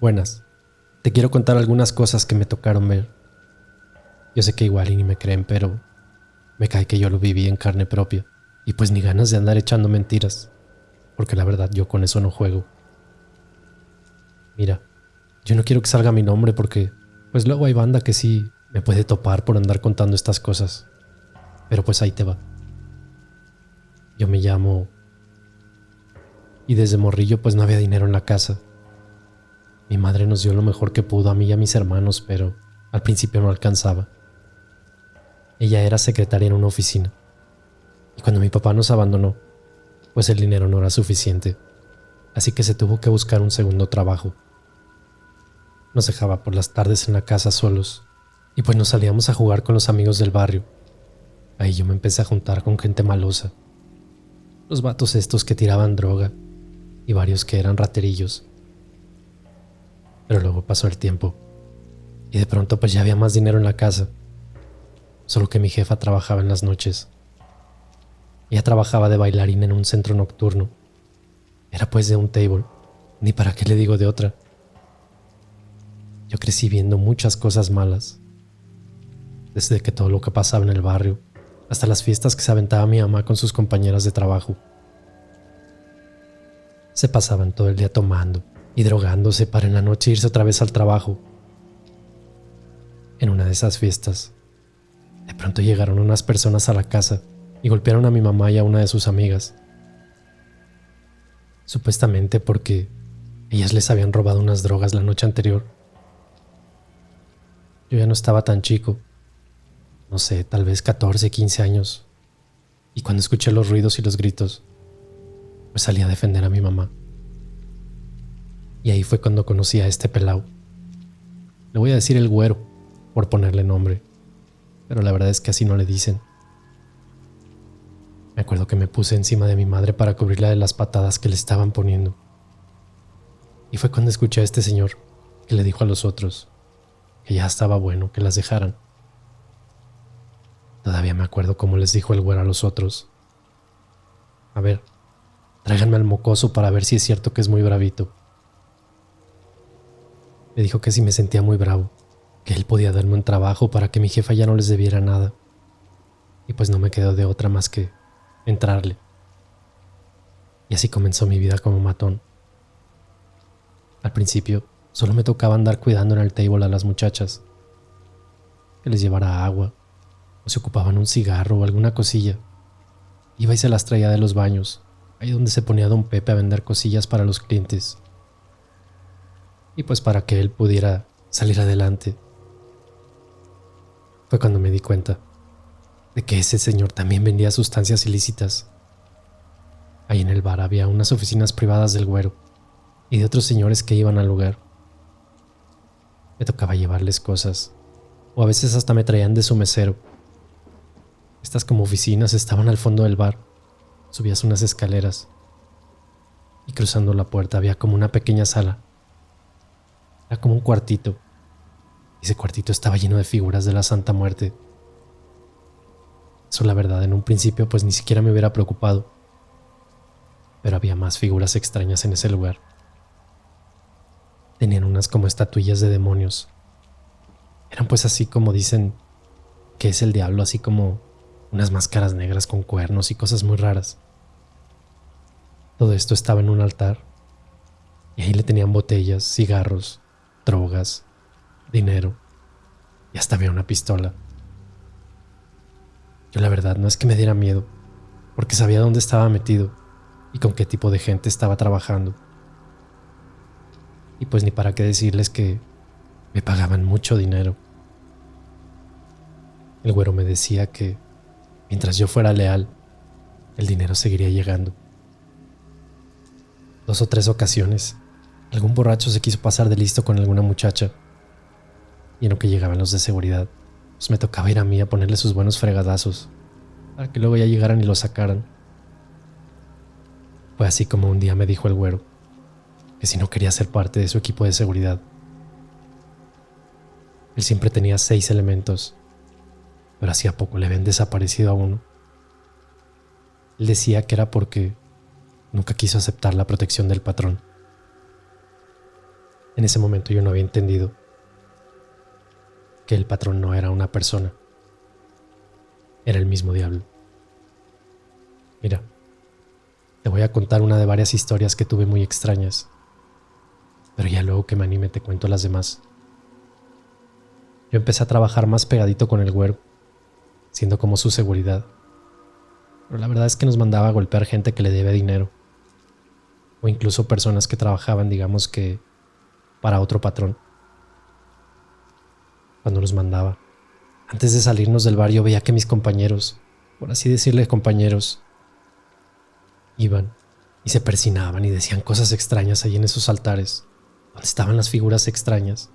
Buenas, te quiero contar algunas cosas que me tocaron ver. Yo sé que igual y ni me creen, pero me cae que yo lo viví en carne propia. Y pues ni ganas de andar echando mentiras, porque la verdad yo con eso no juego. Mira, yo no quiero que salga mi nombre porque pues luego hay banda que sí me puede topar por andar contando estas cosas. Pero pues ahí te va. Yo me llamo... Y desde morrillo pues no había dinero en la casa. Mi madre nos dio lo mejor que pudo a mí y a mis hermanos, pero al principio no alcanzaba. Ella era secretaria en una oficina. Y cuando mi papá nos abandonó, pues el dinero no era suficiente. Así que se tuvo que buscar un segundo trabajo. Nos dejaba por las tardes en la casa solos. Y pues nos salíamos a jugar con los amigos del barrio. Ahí yo me empecé a juntar con gente malosa. Los vatos estos que tiraban droga. Y varios que eran raterillos. Pero luego pasó el tiempo. Y de pronto pues ya había más dinero en la casa. Solo que mi jefa trabajaba en las noches. Ella trabajaba de bailarín en un centro nocturno. Era pues de un table. Ni para qué le digo de otra. Yo crecí viendo muchas cosas malas. Desde que todo lo que pasaba en el barrio, hasta las fiestas que se aventaba mi mamá con sus compañeras de trabajo. Se pasaban todo el día tomando y drogándose para en la noche irse otra vez al trabajo. En una de esas fiestas, de pronto llegaron unas personas a la casa y golpearon a mi mamá y a una de sus amigas. Supuestamente porque ellas les habían robado unas drogas la noche anterior. Yo ya no estaba tan chico, no sé, tal vez 14, 15 años. Y cuando escuché los ruidos y los gritos, pues salí a defender a mi mamá. Y ahí fue cuando conocí a este pelao. Le voy a decir el güero, por ponerle nombre, pero la verdad es que así no le dicen. Me acuerdo que me puse encima de mi madre para cubrirla de las patadas que le estaban poniendo. Y fue cuando escuché a este señor que le dijo a los otros que ya estaba bueno que las dejaran. Todavía me acuerdo cómo les dijo el güero a los otros: a ver, tráiganme al mocoso para ver si es cierto que es muy bravito. Me dijo que si me sentía muy bravo, que él podía darme un trabajo para que mi jefa ya no les debiera nada. Y pues no me quedó de otra más que entrarle. Y así comenzó mi vida como matón. Al principio solo me tocaba andar cuidando en el table a las muchachas, que les llevara agua, o se ocupaban un cigarro o alguna cosilla. Iba y se las traía de los baños, ahí donde se ponía don Pepe a vender cosillas para los clientes. Y pues para que él pudiera salir adelante. Fue cuando me di cuenta de que ese señor también vendía sustancias ilícitas. Ahí en el bar había unas oficinas privadas del güero y de otros señores que iban al lugar. Me tocaba llevarles cosas, o a veces hasta me traían de su mesero. Estas como oficinas estaban al fondo del bar. Subías unas escaleras y cruzando la puerta había como una pequeña sala. Era como un cuartito. Y ese cuartito estaba lleno de figuras de la Santa Muerte. Eso la verdad en un principio pues ni siquiera me hubiera preocupado. Pero había más figuras extrañas en ese lugar. Tenían unas como estatuillas de demonios. Eran pues así como dicen que es el diablo, así como unas máscaras negras con cuernos y cosas muy raras. Todo esto estaba en un altar. Y ahí le tenían botellas, cigarros, drogas, dinero. Y hasta había una pistola. Yo la verdad no es que me diera miedo, porque sabía dónde estaba metido y con qué tipo de gente estaba trabajando. Y pues ni para qué decirles que me pagaban mucho dinero. El güero me decía que mientras yo fuera leal, el dinero seguiría llegando. 2 o 3 ocasiones, algún borracho se quiso pasar de listo con alguna muchacha. Y en lo que llegaban los de seguridad, pues me tocaba ir a mí a ponerle sus buenos fregadazos, para que luego ya llegaran y lo sacaran. Fue así como un día me dijo el güero, que si no quería ser parte de su equipo de seguridad. Él siempre tenía 6 elementos, pero hacía poco le habían desaparecido a uno. Él decía que era porque nunca quiso aceptar la protección del patrón. En ese momento yo no había entendido que el patrón no era una persona, era el mismo diablo. Mira, te voy a contar una de varias historias que tuve muy extrañas, pero ya luego que me anime te cuento las demás. Yo empecé a trabajar más pegadito con el güero, siendo como su seguridad, pero la verdad es que nos mandaba a golpear gente que le debe dinero, o incluso personas que trabajaban, digamos que, para otro patrón. Cuando nos mandaba, antes de salirnos del bar, yo veía que mis compañeros, por así decirle compañeros, iban y se persinaban y decían cosas extrañas ahí en esos altares, donde estaban las figuras extrañas.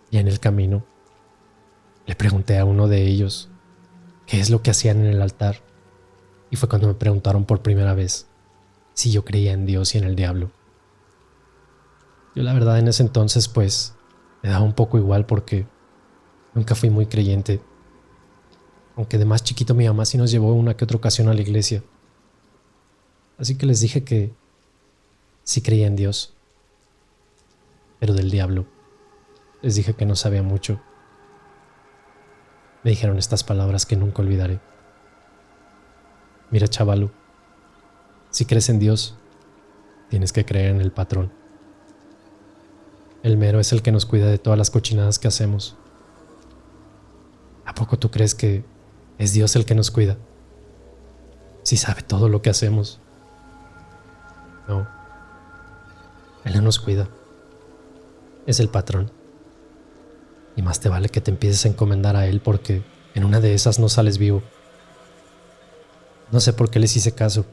Y en el camino, le pregunté a uno de ellos qué es lo que hacían en el altar, y fue cuando me preguntaron por primera vez si yo creía en Dios y en el diablo. Yo la verdad en ese entonces pues me daba un poco igual porque nunca fui muy creyente, aunque de más chiquito mi mamá sí nos llevó una que otra ocasión a la iglesia. Así que les dije que sí creía en Dios, pero del diablo les dije que no sabía mucho. Me dijeron estas palabras que nunca olvidaré. Mira, chavalo, si crees en Dios, tienes que creer en el patrón. El mero es el que nos cuida de todas las cochinadas que hacemos. ¿A poco tú crees que es Dios el que nos cuida? Si sabe todo lo que hacemos. No, Él no nos cuida. Es el patrón. Y más te vale que te empieces a encomendar a Él porque en una de esas no sales vivo. No sé por qué les hice caso,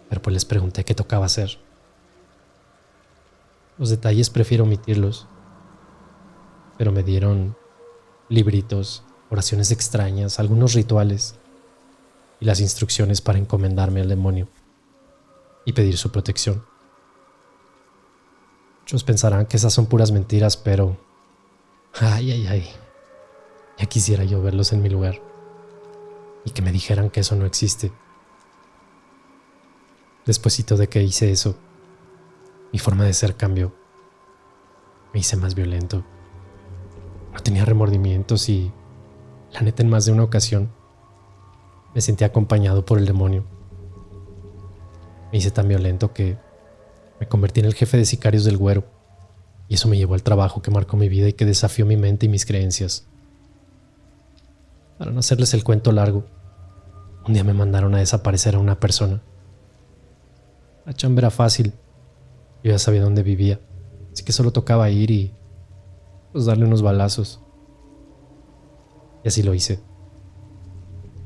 pero pues les pregunté qué tocaba hacer. Los detalles prefiero omitirlos, pero me dieron libritos, oraciones extrañas, algunos rituales y las instrucciones para encomendarme al demonio y pedir su protección. Muchos pensarán que esas son puras mentiras, pero ay, ya quisiera yo verlos en mi lugar y que me dijeran que eso no existe. Despuesito de que hice eso, mi forma de ser cambió. Me hice más violento. No tenía remordimientos y, la neta, en más de una ocasión, me sentí acompañado por el demonio. Me hice tan violento que me convertí en el jefe de sicarios del güero, y eso me llevó al trabajo que marcó mi vida y que desafió mi mente y mis creencias. Para no hacerles el cuento largo, un día me mandaron a desaparecer a una persona. La chamba era fácil. Yo ya sabía dónde vivía, así que solo tocaba ir y pues darle unos balazos. Y así lo hice.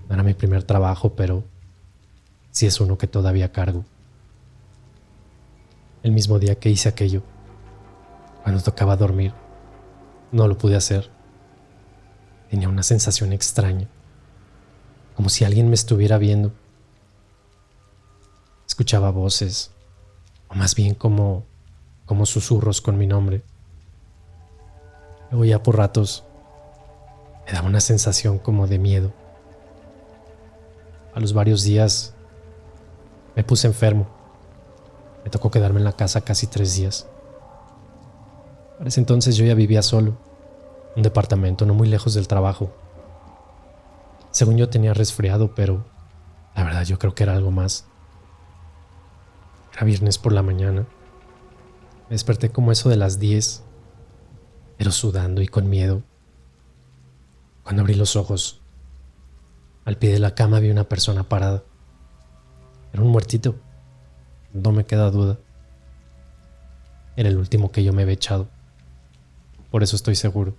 No era mi primer trabajo, pero sí es uno que todavía cargo. El mismo día que hice aquello, cuando tocaba dormir, no lo pude hacer. Tenía una sensación extraña, como si alguien me estuviera viendo. Escuchaba voces, o más bien como susurros con mi nombre. Luego ya por ratos me daba una sensación como de miedo. A los varios días me puse enfermo. Me tocó quedarme en la casa casi 3 días. Para ese entonces yo ya vivía solo, un departamento no muy lejos del trabajo. Según yo tenía resfriado, pero la verdad yo creo que era algo más. Era viernes por la mañana. Me desperté como eso de las 10, pero sudando y con miedo. Cuando abrí los ojos, al pie de la cama vi una persona parada. Era un muertito, no me queda duda. Era el último que yo me había echado. Por eso estoy seguro.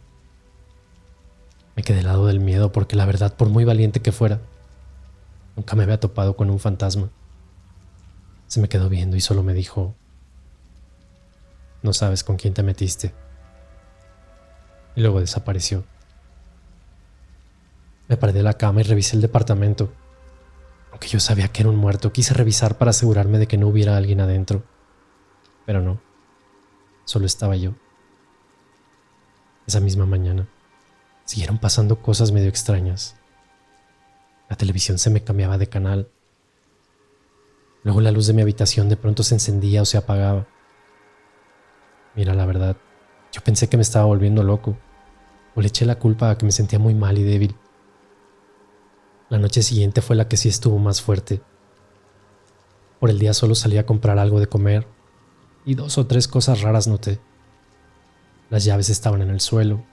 Me quedé helado del miedo porque la verdad, por muy valiente que fuera, nunca me había topado con un fantasma. Se me quedó viendo y solo me dijo: "No sabes con quién te metiste". Y luego desapareció. Me paré de la cama y revisé el departamento. Aunque yo sabía que era un muerto, quise revisar para asegurarme de que no hubiera alguien adentro. Pero no, solo estaba yo. Esa misma mañana siguieron pasando cosas medio extrañas. La televisión se me cambiaba de canal. Luego la luz de mi habitación de pronto se encendía o se apagaba. Mira, la verdad, yo pensé que me estaba volviendo loco, o le eché la culpa a que me sentía muy mal y débil. La noche siguiente fue la que sí estuvo más fuerte. Por el día solo salí a comprar algo de comer y 2 o 3 cosas raras noté. Las llaves estaban en el suelo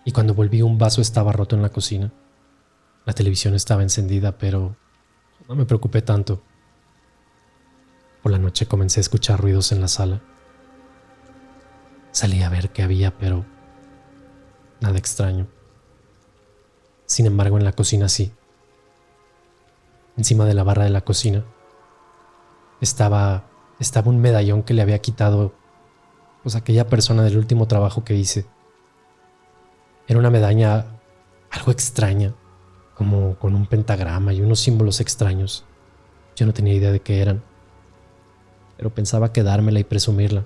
y cuando volví un vaso estaba roto en la cocina. La televisión estaba encendida, pero no me preocupé tanto. Por la noche comencé a escuchar ruidos en la sala. Salí a ver qué había, pero nada extraño. Sin embargo, en la cocina sí. Encima de la barra de la cocina estaba un medallón que le había quitado pues aquella persona del último trabajo que hice. Era una medalla algo extraña, como con un pentagrama y unos símbolos extraños. Yo no tenía idea de qué eran, pero pensaba quedármela y presumirla.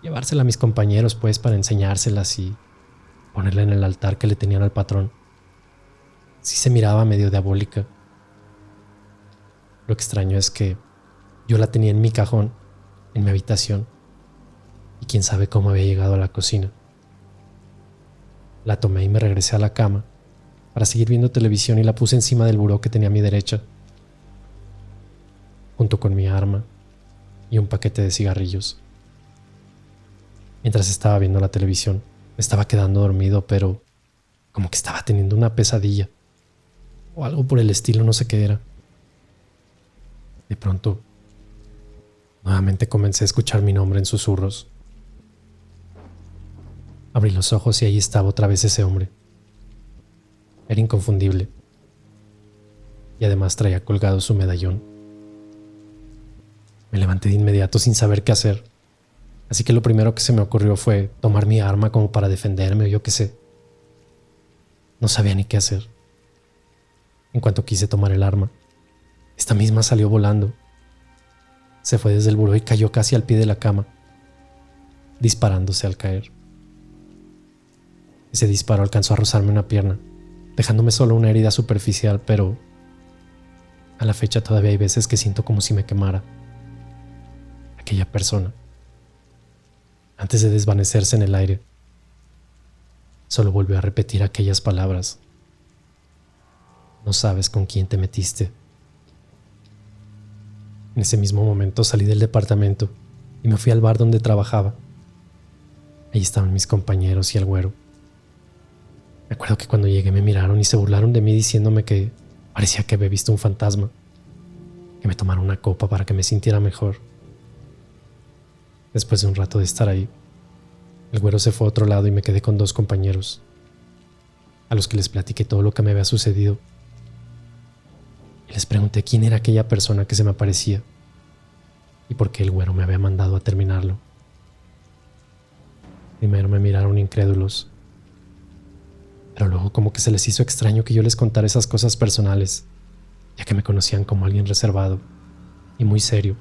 Llevársela a mis compañeros pues para enseñárselas y ponerla en el altar que le tenían al patrón. Sí se miraba medio diabólica. Lo extraño es que yo la tenía en mi cajón, en mi habitación, y quién sabe cómo había llegado a la cocina. La tomé y me regresé a la cama para seguir viendo televisión y la puse encima del buró que tenía a mi derecha, junto con mi arma y un paquete de cigarrillos. Mientras estaba viendo la televisión, me estaba quedando dormido, pero como que estaba teniendo una pesadilla o algo por el estilo, no sé qué era. De pronto, nuevamente comencé a escuchar mi nombre en susurros. Abrí los ojos y ahí estaba otra vez ese hombre. Era inconfundible y además traía colgado su medallón. Me levanté de inmediato sin saber qué hacer, así que lo primero que se me ocurrió fue tomar mi arma como para defenderme o yo qué sé. No sabía ni qué hacer. En cuanto quise tomar el arma, esta misma salió volando. Se fue desde el buró y cayó casi al pie de la cama, disparándose al caer. Ese disparo alcanzó a rozarme una pierna, dejándome solo una herida superficial, pero a la fecha todavía hay veces que siento como si me quemara. Aquella persona, antes de desvanecerse en el aire, solo volvió a repetir aquellas palabras. No sabes con quién te metiste. En ese mismo momento salí del departamento y me fui al bar donde trabajaba. Ahí estaban mis compañeros y el güero. Me acuerdo que cuando llegué me miraron y se burlaron de mí diciéndome que parecía que había visto un fantasma, que me tomara una copa para que me sintiera mejor. Después de un rato de estar ahí, el güero se fue a otro lado y me quedé con 2 compañeros, a los que les platiqué todo lo que me había sucedido. Y les pregunté quién era aquella persona que se me aparecía y por qué el güero me había mandado a terminarlo. Primero me miraron incrédulos, pero luego como que se les hizo extraño que yo les contara esas cosas personales, ya que me conocían como alguien reservado y muy serio.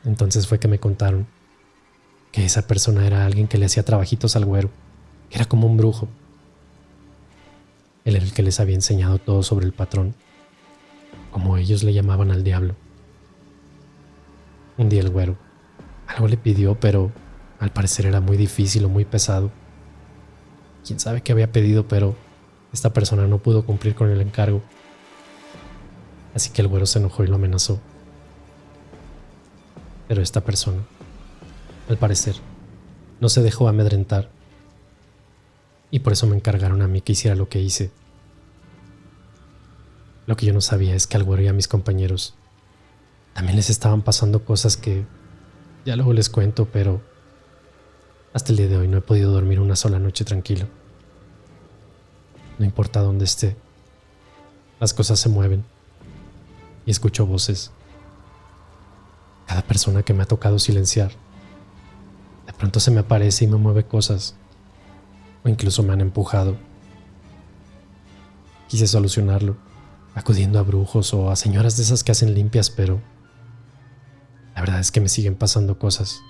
Entonces fue que me contaron que esa persona era alguien que le hacía trabajitos al güero, que era como un brujo. Él era el que les había enseñado todo sobre el patrón, como ellos le llamaban al diablo. Un día el güero algo le pidió, pero al parecer era muy difícil o muy pesado. Quién sabe qué había pedido, pero esta persona no pudo cumplir con el encargo. Así que el güero se enojó y lo amenazó. Pero esta persona, al parecer, no se dejó amedrentar. Y por eso me encargaron a mí que hiciera lo que hice. Lo que yo no sabía es que al güero y a mis compañeros también les estaban pasando cosas que ya luego les cuento, pero hasta el día de hoy no he podido dormir una sola noche tranquilo. No importa dónde esté, las cosas se mueven y escucho voces. Cada persona que me ha tocado silenciar, de pronto se me aparece y me mueve cosas, o incluso me han empujado. Quise solucionarlo, acudiendo a brujos o a señoras de esas que hacen limpias, pero la verdad es que me siguen pasando cosas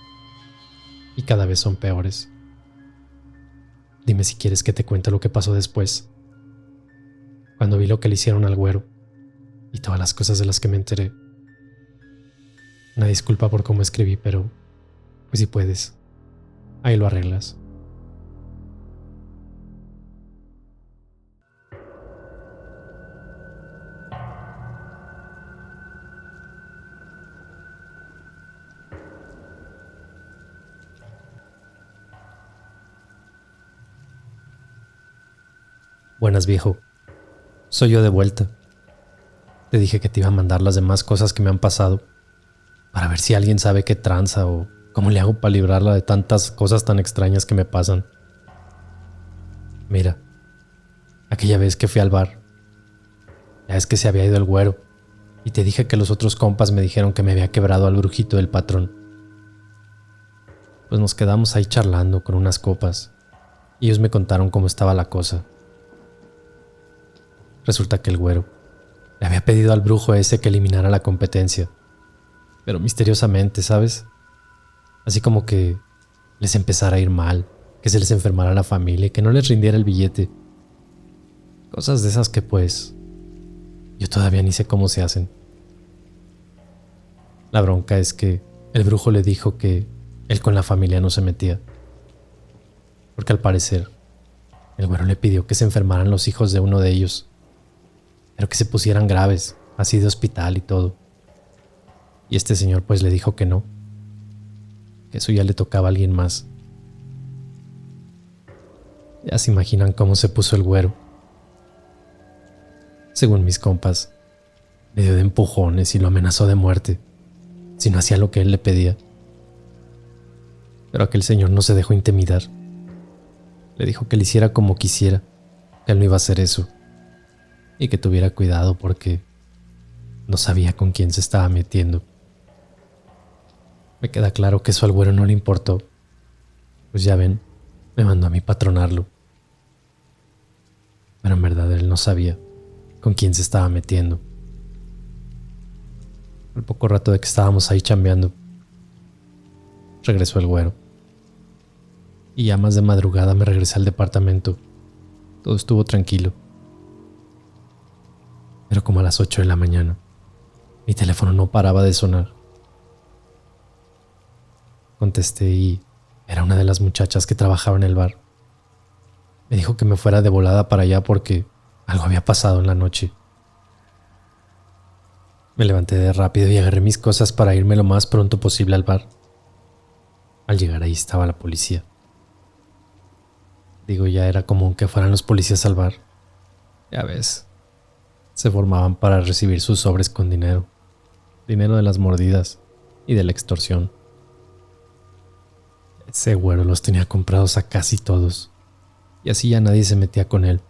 y cada vez son peores. Dime si quieres que te cuente lo que pasó después, cuando vi lo que le hicieron al güero y todas las cosas de las que me enteré. Una disculpa por cómo escribí, pero Pues si puedes, ahí lo arreglas. Buenas, viejo. Soy yo de vuelta. Te dije que te iba a mandar las demás cosas que me han pasado para ver si alguien sabe qué tranza o cómo le hago para librarla de tantas cosas tan extrañas que me pasan. Mira, aquella vez que fui al bar, ya es que se había ido el güero y te dije que los otros compas me dijeron que me había quebrado al brujito del patrón. Pues nos quedamos ahí charlando con unas copas y ellos me contaron cómo estaba la cosa. Resulta que el güero le había pedido al brujo ese que eliminara la competencia, pero misteriosamente, ¿sabes? Así como que les empezara a ir mal, que se les enfermara la familia y que no les rindiera el billete. Cosas de esas que pues yo todavía ni sé cómo se hacen. La bronca es que el brujo le dijo que él con la familia no se metía, porque al parecer el güero le pidió que se enfermaran los hijos de uno de ellos, pero que se pusieran graves, así de hospital y todo. Y este señor pues le dijo que no, que eso ya le tocaba a alguien más. Ya se imaginan cómo se puso el güero. Según mis compas, le dio de empujones y lo amenazó de muerte si no hacía lo que él le pedía. Pero aquel señor no se dejó intimidar. Le dijo que le hiciera como quisiera, que él no iba a hacer eso y que tuviera cuidado porque no sabía con quién se estaba metiendo. Me queda claro que eso al güero no le importó. Pues ya ven, me mandó a mí patronarlo. Pero en verdad él no sabía con quién se estaba metiendo. Al poco rato de que estábamos ahí chambeando, regresó el güero. Y ya más de madrugada me regresé al departamento. Todo estuvo tranquilo. Pero como a las 8 de la mañana, mi teléfono no paraba de sonar. Contesté y era una de las muchachas que trabajaba en el bar. Me dijo que me fuera de volada para allá porque algo había pasado en la noche. Me levanté de rápido y agarré mis cosas para irme lo más pronto posible al bar. Al llegar ahí estaba la policía. Digo, ya era común que fueran los policías al bar. Ya ves, se formaban para recibir sus sobres con dinero. Dinero de las mordidas y de la extorsión. Ese güero los tenía comprados a casi todos. Y así ya nadie se metía con él.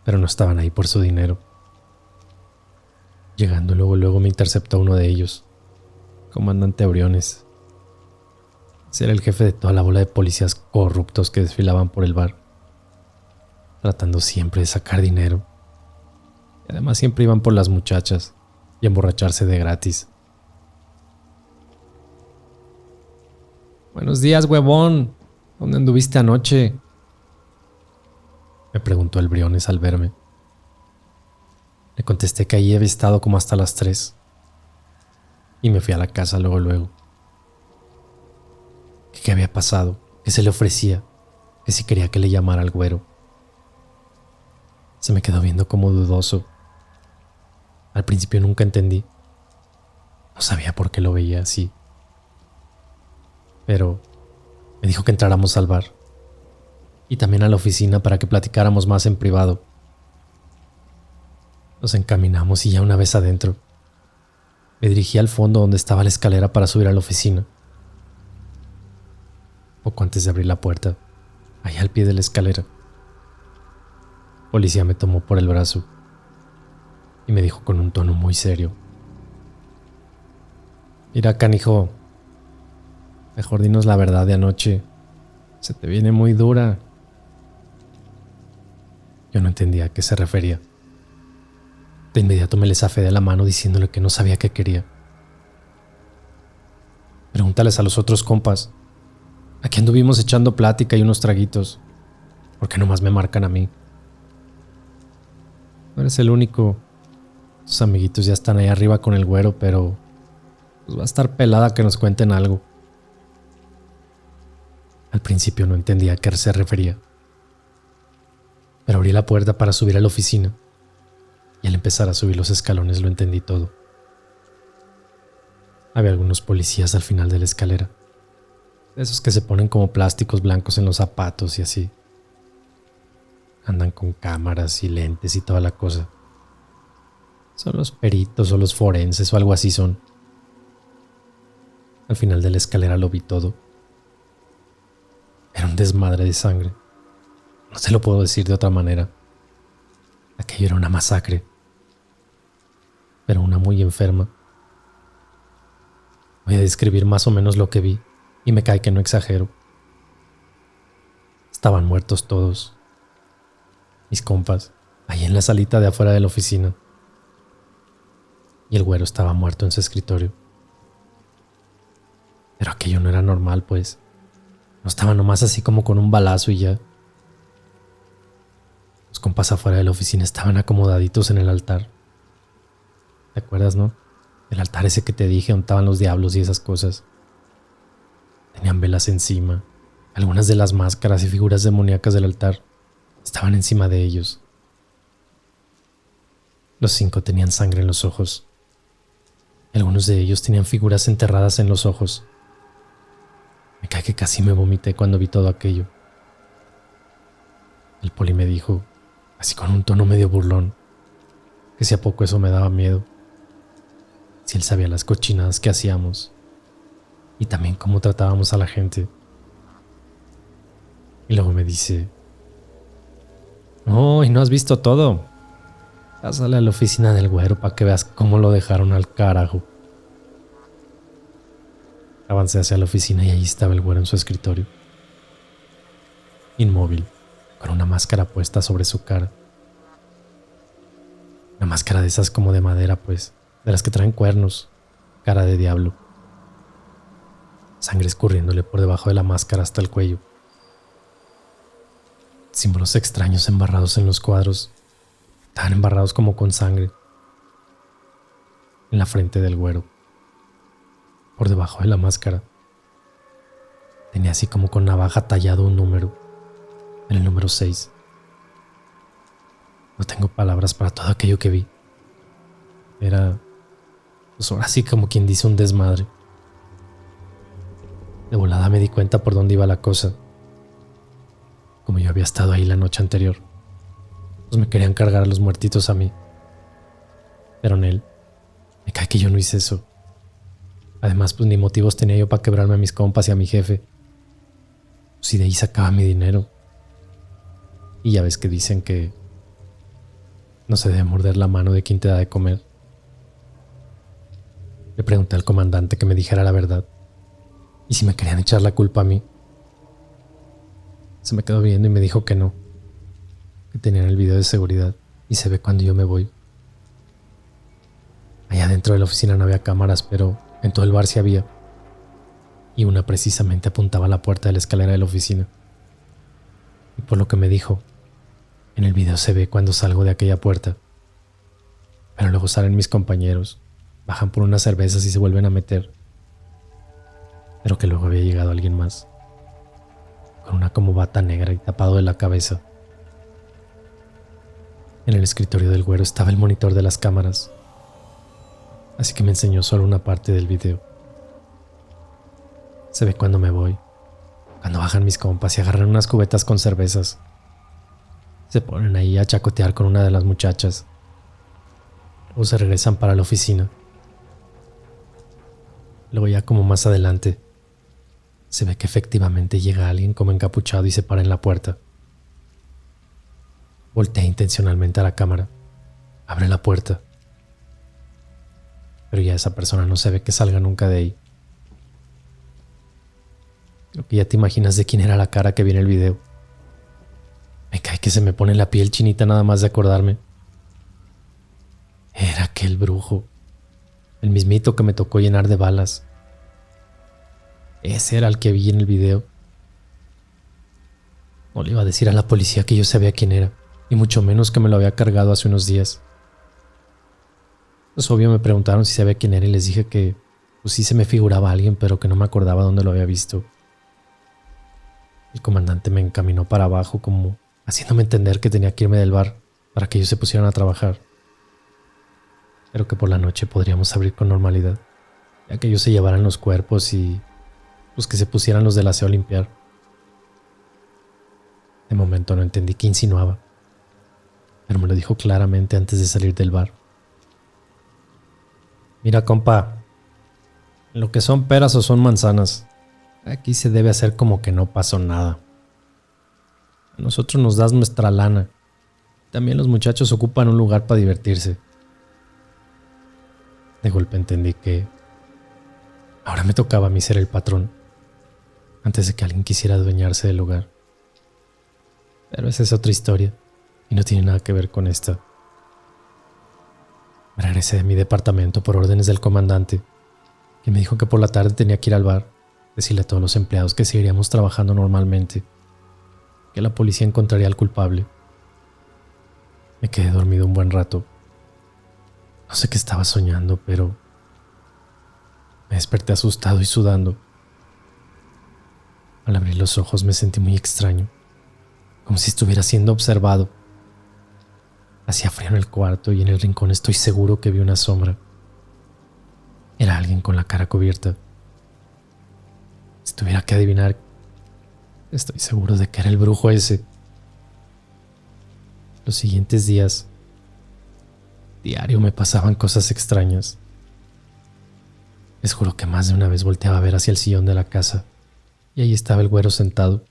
Pero no estaban ahí por su dinero. Llegando luego me interceptó uno de ellos, comandante Auriones. Ese era el jefe de toda la bola de policías corruptos que desfilaban por el bar, tratando siempre de sacar dinero. Y además siempre iban por las muchachas y a emborracharse de gratis. Buenos días, huevón. ¿Dónde anduviste anoche? Me preguntó el Briones al verme. Le contesté que allí había estado como hasta las 3. Y me fui a la casa luego. Que qué había pasado, que se le ofrecía, que si quería que le llamara al güero. Se me quedó viendo como dudoso. Al principio nunca entendí. No sabía por qué lo veía así. Pero me dijo que entráramos al bar y también a la oficina para que platicáramos más en privado. Nos encaminamos y ya una vez adentro, me dirigí al fondo donde estaba la escalera para subir a la oficina. Poco antes de abrir la puerta, allá al pie de la escalera, el policía me tomó por el brazo y me dijo con un tono muy serio: Mira, canijo, mejor dinos la verdad de anoche. Se te viene muy dura. Yo no entendía a qué se refería. De inmediato me le zafé de la mano diciéndole que no sabía qué quería. Pregúntales a los otros compas. Aquí anduvimos echando plática y unos traguitos. ¿Por qué nomás me marcan a mí? No eres el único. Tus amiguitos ya están ahí arriba con el güero, pero Pues va a estar pelada que nos cuenten algo. Al principio no entendía a qué se refería, pero abrí la puerta para subir a la oficina y al empezar a subir los escalones lo entendí todo. Había algunos policías al final de la escalera, esos que se ponen como plásticos blancos en los zapatos y así. Andan con cámaras y lentes y toda la cosa. Son los peritos o los forenses o algo así son. Al final de la escalera lo vi todo. Era un desmadre de sangre. No te lo puedo decir de otra manera. Aquello era una masacre. Pero una muy enferma. Voy a describir más o menos lo que vi y me cae que no exagero. Estaban muertos todos. Mis compas, ahí en la salita de afuera de la oficina. Y el güero estaba muerto en su escritorio. Pero aquello no era normal, pues. No estaba nomás así como con un balazo y ya. Los compas afuera de la oficina estaban acomodaditos en el altar. ¿Te acuerdas, no? El altar ese que te dije, donde estaban los diablos y esas cosas. Tenían velas encima. Algunas de las máscaras y figuras demoníacas del altar estaban encima de ellos. Los 5 tenían sangre en los ojos. Algunos de ellos tenían figuras enterradas en los ojos. Me cae que casi me vomité cuando vi todo aquello. El poli me dijo, así con un tono medio burlón, que si a poco eso me daba miedo. Si él sabía las cochinadas que hacíamos y también cómo tratábamos a la gente. Y luego me dice, no, y no has visto todo. Pásale a la oficina del güero para que veas cómo lo dejaron al carajo. Avancé hacia la oficina y allí estaba el güero en su escritorio. Inmóvil, con una máscara puesta sobre su cara. Una máscara de esas como de madera, pues, de las que traen cuernos, cara de diablo. Sangre escurriéndole por debajo de la máscara hasta el cuello. Símbolos extraños embarrados en los cuadros, tan embarrados como con sangre. En la frente del güero, por debajo de la máscara, tenía así como con navaja tallado un número, el número 6. No tengo palabras para todo aquello que vi. Era, pues ahora sí como quien dice, un desmadre. De volada me di cuenta por dónde iba la cosa. Como yo había estado ahí la noche anterior, pues me querían cargar a los muertitos a mí. Pero en él, me cae que yo no hice eso. Además, pues ni motivos tenía yo para quebrarme a mis compas y a mi jefe. Si de ahí sacaba mi dinero. Y ya ves que dicen que no se debe morder la mano de quien te da de comer. Le pregunté al comandante que me dijera la verdad. Y si me querían echar la culpa a mí. Se me quedó viendo y me dijo que no. Que tenían el video de seguridad y se ve cuando yo me voy. Allá dentro de la oficina no había cámaras, pero en todo el bar sí había. Y una precisamente apuntaba a la puerta de la escalera de la oficina. Y por lo que me dijo, en el video se ve cuando salgo de aquella puerta. Pero luego salen mis compañeros, bajan por unas cervezas y se vuelven a meter. Pero que luego había llegado alguien más, con una como bata negra y tapado de la cabeza. En el escritorio del güero estaba el monitor de las cámaras, así que me enseñó solo una parte del video. Se ve cuando me voy, cuando bajan mis compas y agarran unas cubetas con cervezas. Se ponen ahí a chacotear con una de las muchachas. Luego se regresan para la oficina. Luego ya como más adelante, se ve que efectivamente llega alguien como encapuchado y se para en la puerta. Voltea intencionalmente a la cámara. Abre la puerta. Pero ya esa persona no se ve que salga nunca de ahí. Creo que ya te imaginas de quién era la cara que vi en el video. Me cae que se me pone la piel chinita nada más de acordarme. Era aquel brujo, el mismito que me tocó llenar de balas. Ese era el que vi en el video. No le iba a decir a la policía que yo sabía quién era, y mucho menos que me lo había cargado hace unos días. Pues obvio me preguntaron si sabía quién era y les dije que pues sí se me figuraba alguien, pero que no me acordaba dónde lo había visto. El comandante me encaminó para abajo, como haciéndome entender que tenía que irme del bar para que ellos se pusieran a trabajar, pero que por la noche podríamos abrir con normalidad, ya que ellos se llevaran los cuerpos y pues que se pusieran los del aseo a limpiar. De momento no entendí qué insinuaba, pero me lo dijo claramente antes de salir del bar. Mira, compa, lo que son peras o son manzanas, aquí se debe hacer como que no pasó nada. A nosotros nos das nuestra lana. También los muchachos ocupan un lugar para divertirse. De golpe entendí que ahora me tocaba a mí ser el patrón, antes de que alguien quisiera adueñarse del lugar. Pero esa es otra historia y no tiene nada que ver con esta. Me regresé de mi departamento por órdenes del comandante, que me dijo que por la tarde tenía que ir al bar, decirle a todos los empleados que seguiríamos trabajando normalmente, que la policía encontraría al culpable. Me quedé dormido un buen rato. No sé qué estaba soñando, pero me desperté asustado y sudando. Al abrir los ojos me sentí muy extraño, como si estuviera siendo observado. Hacía frío en el cuarto y en el rincón estoy seguro que vi una sombra. Era alguien con la cara cubierta. Si tuviera que adivinar, estoy seguro de que era el brujo ese. Los siguientes días, diario me pasaban cosas extrañas. Les juro que más de una vez volteaba a ver hacia el sillón de la casa y ahí estaba el güero sentado.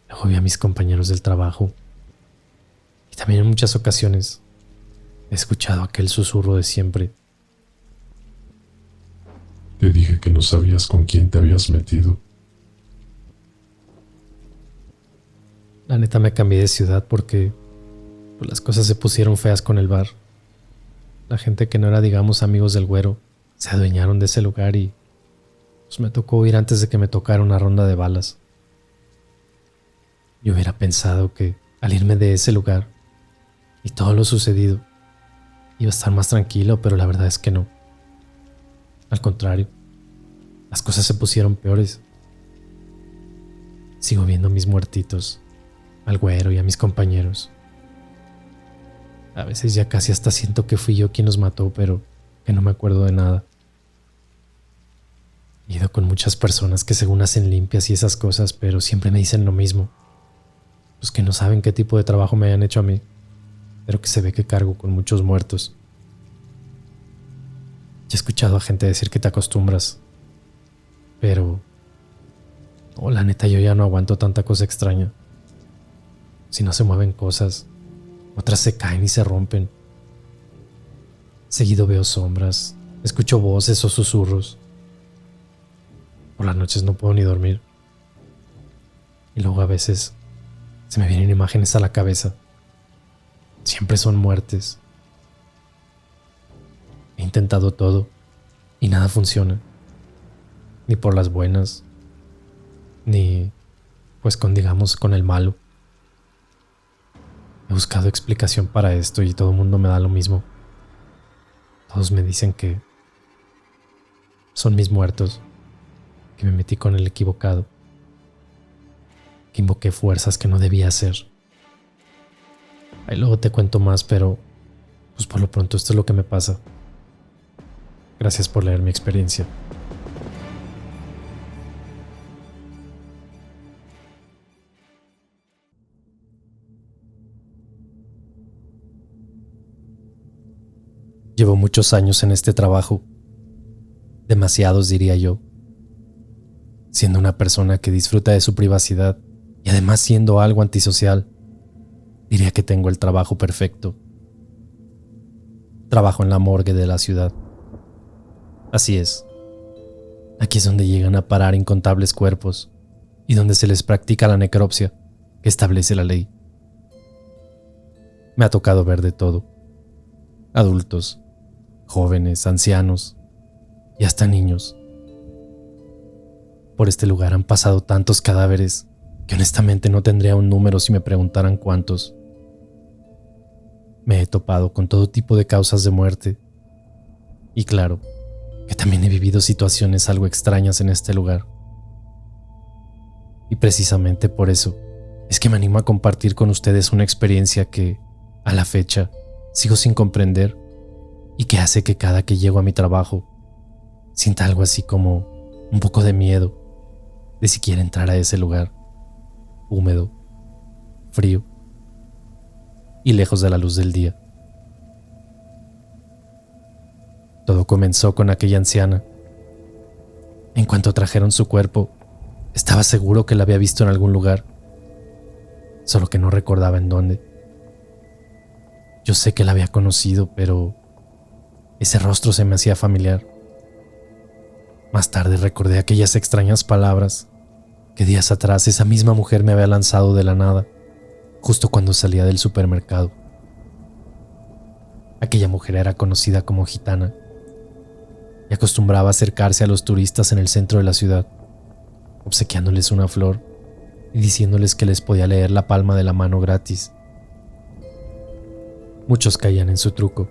Luego vi a mis compañeros del trabajo y también en muchas ocasiones he escuchado aquel susurro de siempre. Te dije que no sabías con quién te habías metido. La neta me cambié de ciudad porque pues, las cosas se pusieron feas con el bar. La gente que no era, digamos, amigos del güero se adueñaron de ese lugar y pues me tocó ir antes de que me tocara una ronda de balas. Yo hubiera pensado que al irme de ese lugar y todo lo sucedido iba a estar más tranquilo, pero la verdad es que no. Al contrario, las cosas se pusieron peores. Sigo viendo a mis muertitos, al güero y a mis compañeros. A veces ya casi hasta siento que fui yo quien los mató, pero que no me acuerdo de nada. He ido con muchas personas que según hacen limpias y esas cosas, pero siempre me dicen lo mismo. Pues que no saben qué tipo de trabajo me hayan hecho a mí, pero que se ve que cargo con muchos muertos. Ya he escuchado a gente decir que te acostumbras, pero no, la neta yo ya no aguanto tanta cosa extraña. Si no se mueven cosas, otras se caen y se rompen. Seguido veo sombras, escucho voces o susurros. Por las noches no puedo ni dormir. Y luego a veces se me vienen imágenes a la cabeza. Siempre son muertes. He intentado todo y nada funciona. Ni por las buenas, ni pues con el malo. He buscado explicación para esto y todo el mundo me da lo mismo. Todos me dicen que son mis muertos, que me metí con el equivocado, que invoqué fuerzas que no debía hacer. Ahí luego te cuento más, pero pues por lo pronto esto es lo que me pasa. Gracias por leer mi experiencia. Llevo muchos años en este trabajo, demasiados diría yo, siendo una persona que disfruta de su privacidad y además siendo algo antisocial, diría que tengo el trabajo perfecto. Trabajo en la morgue de la ciudad. Así es. Aquí es donde llegan a parar incontables cuerpos y donde se les practica la necropsia que establece la ley. Me ha tocado ver de todo. Adultos, jóvenes, ancianos y hasta niños. Por este lugar han pasado tantos cadáveres que honestamente no tendría un número si me preguntaran cuántos. Me he topado con todo tipo de causas de muerte. Y claro, que también he vivido situaciones algo extrañas en este lugar. Y precisamente por eso es que me animo a compartir con ustedes una experiencia que, a la fecha, sigo sin comprender y que hace que cada que llego a mi trabajo sienta algo así como un poco de miedo de siquiera entrar a ese lugar, húmedo, frío y lejos de la luz del día. Todo comenzó con aquella anciana. En cuanto trajeron su cuerpo, estaba seguro que la había visto en algún lugar, solo que no recordaba en dónde. Yo sé que la había conocido, pero ese rostro se me hacía familiar. Más tarde recordé aquellas extrañas palabras que días atrás esa misma mujer me había lanzado de la nada, justo cuando salía del supermercado. Aquella mujer era conocida como gitana y acostumbraba a acercarse a los turistas en el centro de la ciudad, obsequiándoles una flor y diciéndoles que les podía leer la palma de la mano gratis. Muchos caían en su truco,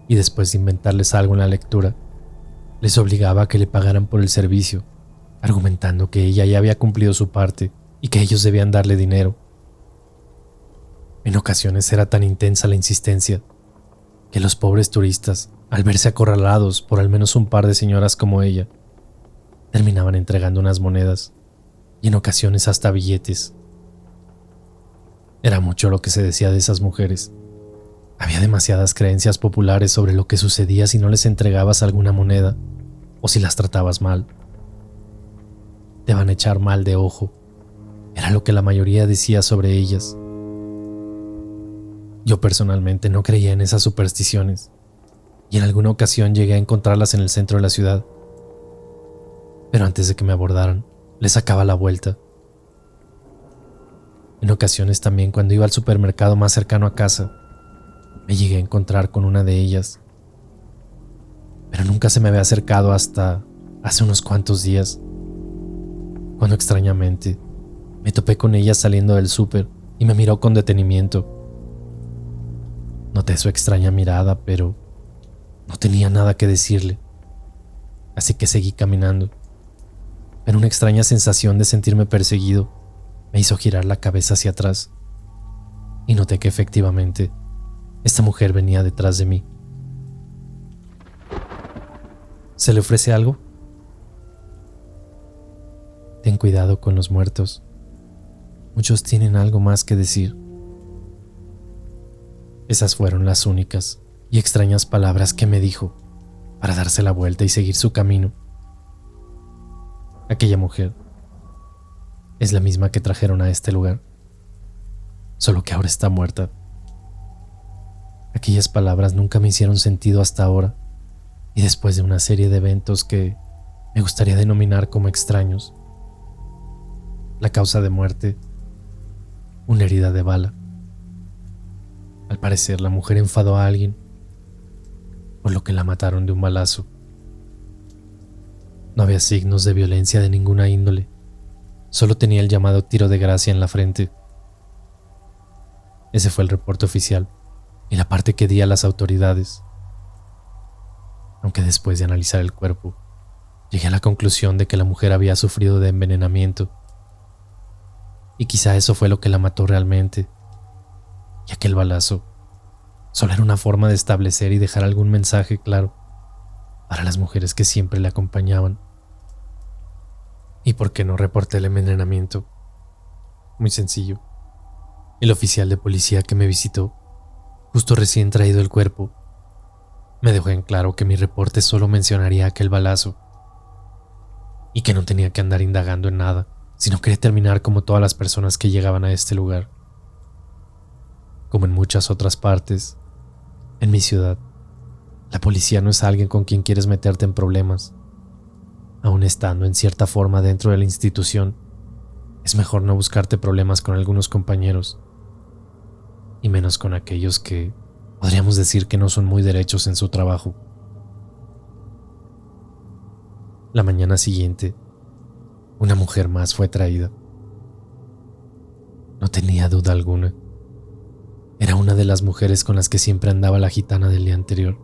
y después de inventarles algo en la lectura, les obligaba a que le pagaran por el servicio, argumentando que ella ya había cumplido su parte y que ellos debían darle dinero. En ocasiones era tan intensa la insistencia que los pobres turistas, al verse acorralados por al menos un par de señoras como ella, terminaban entregando unas monedas y en ocasiones hasta billetes. Era mucho lo que se decía de esas mujeres. Había demasiadas creencias populares sobre lo que sucedía si no les entregabas alguna moneda o si las tratabas mal. Te van a echar mal de ojo, era lo que la mayoría decía sobre ellas. Yo personalmente no creía en esas supersticiones y en alguna ocasión llegué a encontrarlas en el centro de la ciudad. Pero antes de que me abordaran, les sacaba la vuelta. En ocasiones también, cuando iba al supermercado más cercano a casa, me llegué a encontrar con una de ellas, pero nunca se me había acercado hasta hace unos cuantos días, cuando extrañamente me topé con ella saliendo del súper y me miró con detenimiento. Noté su extraña mirada, pero no tenía nada que decirle, así que seguí caminando. Pero una extraña sensación de sentirme perseguido me hizo girar la cabeza hacia atrás y noté que efectivamente esta mujer venía detrás de mí. ¿Se le ofrece algo? Ten cuidado con los muertos. Muchos tienen algo más que decir. Esas fueron las únicas y extrañas palabras que me dijo para darse la vuelta y seguir su camino. Aquella mujer es la misma que trajeron a este lugar, solo que ahora está muerta. Aquellas palabras nunca me hicieron sentido hasta ahora, y después de una serie de eventos que me gustaría denominar como extraños. La causa de muerte, una herida de bala. Al parecer, la mujer enfadó a alguien, por lo que la mataron de un balazo. No había signos de violencia de ninguna índole, solo tenía el llamado tiro de gracia en la frente. Ese fue el reporte oficial y la parte que di a las autoridades. Aunque después de analizar el cuerpo, llegué a la conclusión de que la mujer había sufrido de envenenamiento. Y quizá eso fue lo que la mató realmente, ya que el balazo solo era una forma de establecer y dejar algún mensaje claro para las mujeres que siempre le acompañaban. ¿Y por qué no reporté el envenenamiento? Muy sencillo. El oficial de policía que me visitó, justo recién traído el cuerpo, me dejó en claro que mi reporte solo mencionaría aquel balazo y que no tenía que andar indagando en nada, sino quería terminar como todas las personas que llegaban a este lugar. Como en muchas otras partes, en mi ciudad, la policía no es alguien con quien quieres meterte en problemas. Aun estando en cierta forma dentro de la institución, es mejor no buscarte problemas con algunos compañeros, y menos con aquellos que podríamos decir que no son muy derechos en su trabajo. La mañana siguiente, una mujer más fue traída. No tenía duda alguna. Era una de las mujeres con las que siempre andaba la gitana del día anterior.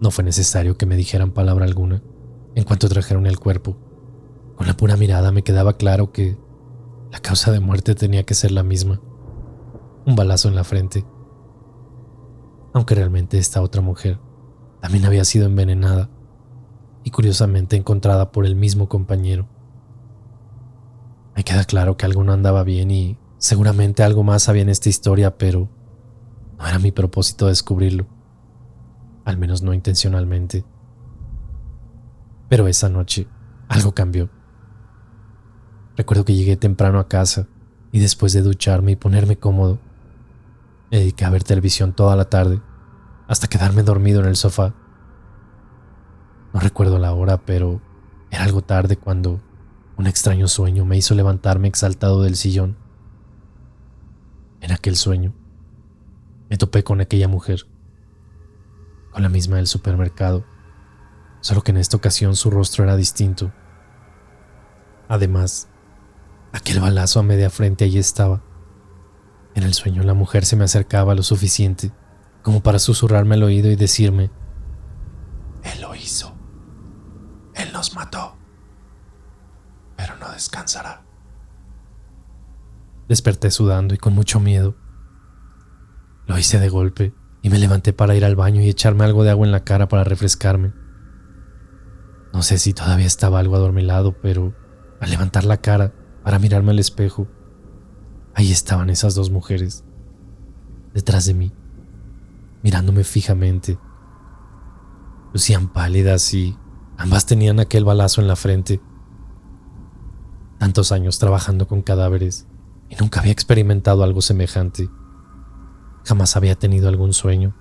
No fue necesario que me dijeran palabra alguna en cuanto trajeron el cuerpo. Con la pura mirada me quedaba claro que la causa de muerte tenía que ser la misma: un balazo en la frente. Aunque realmente esta otra mujer también había sido envenenada y curiosamente encontrada por el mismo compañero. Me queda claro que algo no andaba bien y seguramente algo más había en esta historia, pero no era mi propósito descubrirlo, al menos no intencionalmente. Pero esa noche algo cambió. Recuerdo que llegué temprano a casa y después de ducharme y ponerme cómodo, me dediqué a ver televisión toda la tarde hasta quedarme dormido en el sofá. No recuerdo la hora, pero era algo tarde cuando un extraño sueño me hizo levantarme exaltado del sillón. En aquel sueño me topé con aquella mujer, con la misma del supermercado, solo que en esta ocasión su rostro era distinto. Además, aquel balazo a media frente allí estaba. En el sueño la mujer se me acercaba lo suficiente como para susurrarme al oído y decirme: Él lo hizo. Él nos mató. Pero no descansará. Desperté sudando y con mucho miedo. Lo hice de golpe y me levanté para ir al baño y echarme algo de agua en la cara para refrescarme. No sé si todavía estaba algo adormilado, pero al levantar la cara para mirarme al espejo, ahí estaban esas dos mujeres, detrás de mí, mirándome fijamente. Lucían pálidas y ambas tenían aquel balazo en la frente. Tantos años trabajando con cadáveres y nunca había experimentado algo semejante. Jamás había tenido algún sueño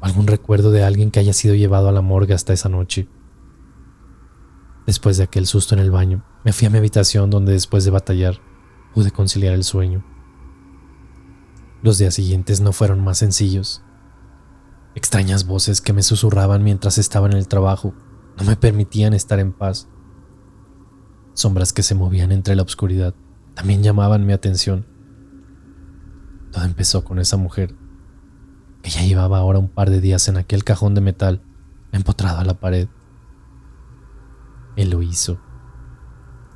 o algún recuerdo de alguien que haya sido llevado a la morgue hasta esa noche. Después de aquel susto en el baño, me fui a mi habitación donde después de batallar pude conciliar el sueño. Los días siguientes no fueron más sencillos. Extrañas voces que me susurraban mientras estaba en el trabajo no me permitían estar en paz. Sombras que se movían entre la oscuridad también llamaban mi atención. Todo empezó con esa mujer, que ya llevaba ahora un par de días en aquel cajón de metal empotrado a la pared. Él lo hizo.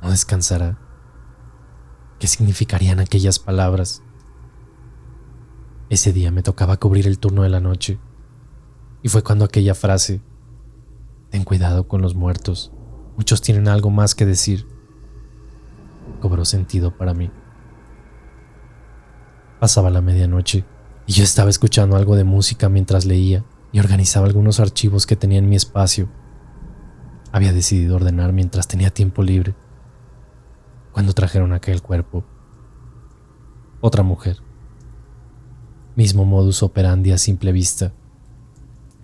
No descansará. ¿Qué significarían aquellas palabras? Ese día me tocaba cubrir el turno de la noche, y fue cuando aquella frase: ten cuidado con los muertos, muchos tienen algo más que decir, cobró sentido para mí. Pasaba la medianoche y yo estaba escuchando algo de música mientras leía y organizaba algunos archivos que tenía en mi espacio. Había decidido ordenar mientras tenía tiempo libre, cuando trajeron aquel cuerpo. Otra mujer. Mismo modus operandi a simple vista.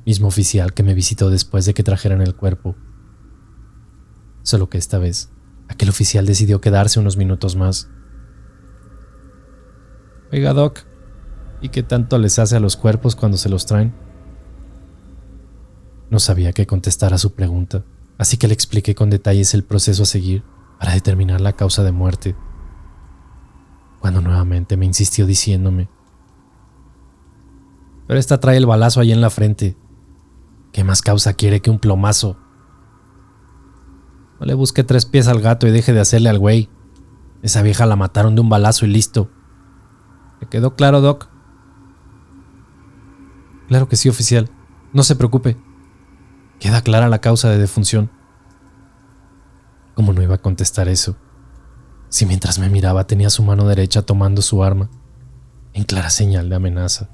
Mismo oficial que me visitó después de que trajeran el cuerpo. Solo que esta vez, aquel oficial decidió quedarse unos minutos más. Oiga, Doc, ¿y qué tanto les hace a los cuerpos cuando se los traen? No sabía qué contestar a su pregunta, así que le expliqué con detalles el proceso a seguir para determinar la causa de muerte. Cuando nuevamente me insistió diciéndome: pero esta trae el balazo ahí en la frente. ¿Qué más causa quiere que un plomazo? No le busque 3 pies al gato y deje de hacerle al güey. Esa vieja la mataron de un balazo y listo. ¿Le quedó claro, Doc? Claro que sí, oficial. No se preocupe. Queda clara la causa de defunción. ¿Cómo no iba a contestar eso? Si mientras me miraba tenía su mano derecha tomando su arma, en clara señal de amenaza.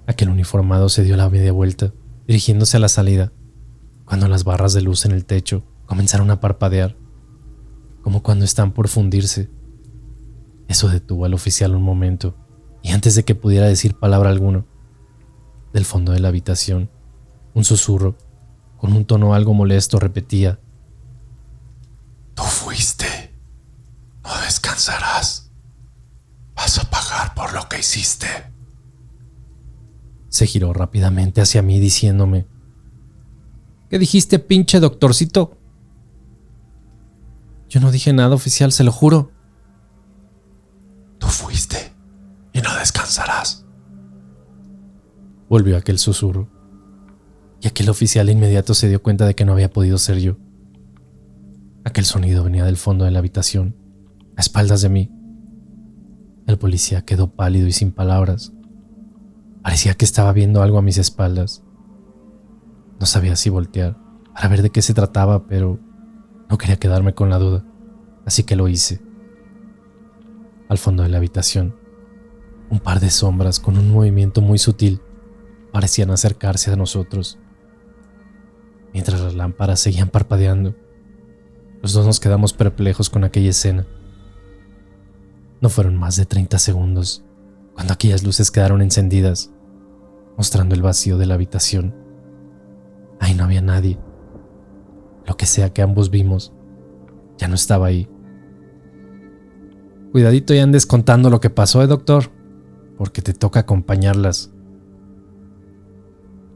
Aquel uniformado se dio la media vuelta, dirigiéndose a la salida, cuando las barras de luz en el techo comenzaron a parpadear, como cuando están por fundirse. Eso detuvo al oficial un momento, y antes de que pudiera decir palabra alguna, del fondo de la habitación, un susurro, con un tono algo molesto, repetía: Tú fuiste. No descansarás. Vas a pagar por lo que hiciste. Se giró rápidamente hacia mí diciéndome: ¿qué dijiste, pinche doctorcito? Yo no dije nada, oficial, se lo juro. Tú fuiste y no descansarás. Volvió aquel susurro. y aquel oficial de inmediato se dio cuenta de que no había podido ser yo. Aquel sonido venía del fondo de la habitación, a espaldas de mí. El policía quedó pálido y sin palabras. Parecía que estaba viendo algo a mis espaldas. No sabía si voltear para ver de qué se trataba, pero no quería quedarme con la duda, así que lo hice. Al fondo de la habitación, un par de sombras con un movimiento muy sutil parecían acercarse a nosotros. Mientras las lámparas seguían parpadeando, los dos nos quedamos perplejos con aquella escena. No fueron más de 30 segundos cuando aquellas luces quedaron encendidas, mostrando el vacío de la habitación. Ahí no había nadie. Lo que sea que ambos vimos, ya no estaba ahí. Cuidadito y andes contando lo que pasó, doctor, porque te toca acompañarlas.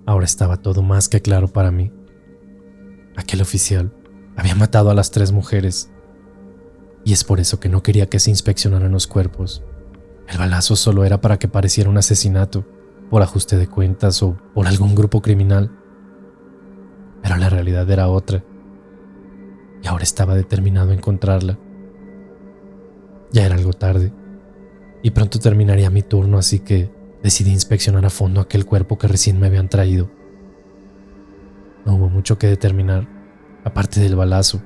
Ahora estaba todo más que claro para mí. Aquel oficial había matado a las 3 mujeres, y es por eso que no quería que se inspeccionaran los cuerpos. El balazo solo era para que pareciera un asesinato, por ajuste de cuentas o por algún grupo criminal. Pero la realidad era otra, y ahora estaba determinado a encontrarla. Ya era algo tarde, y pronto terminaría mi turno, así que decidí inspeccionar a fondo aquel cuerpo que recién me habían traído. No hubo mucho que determinar, aparte del balazo.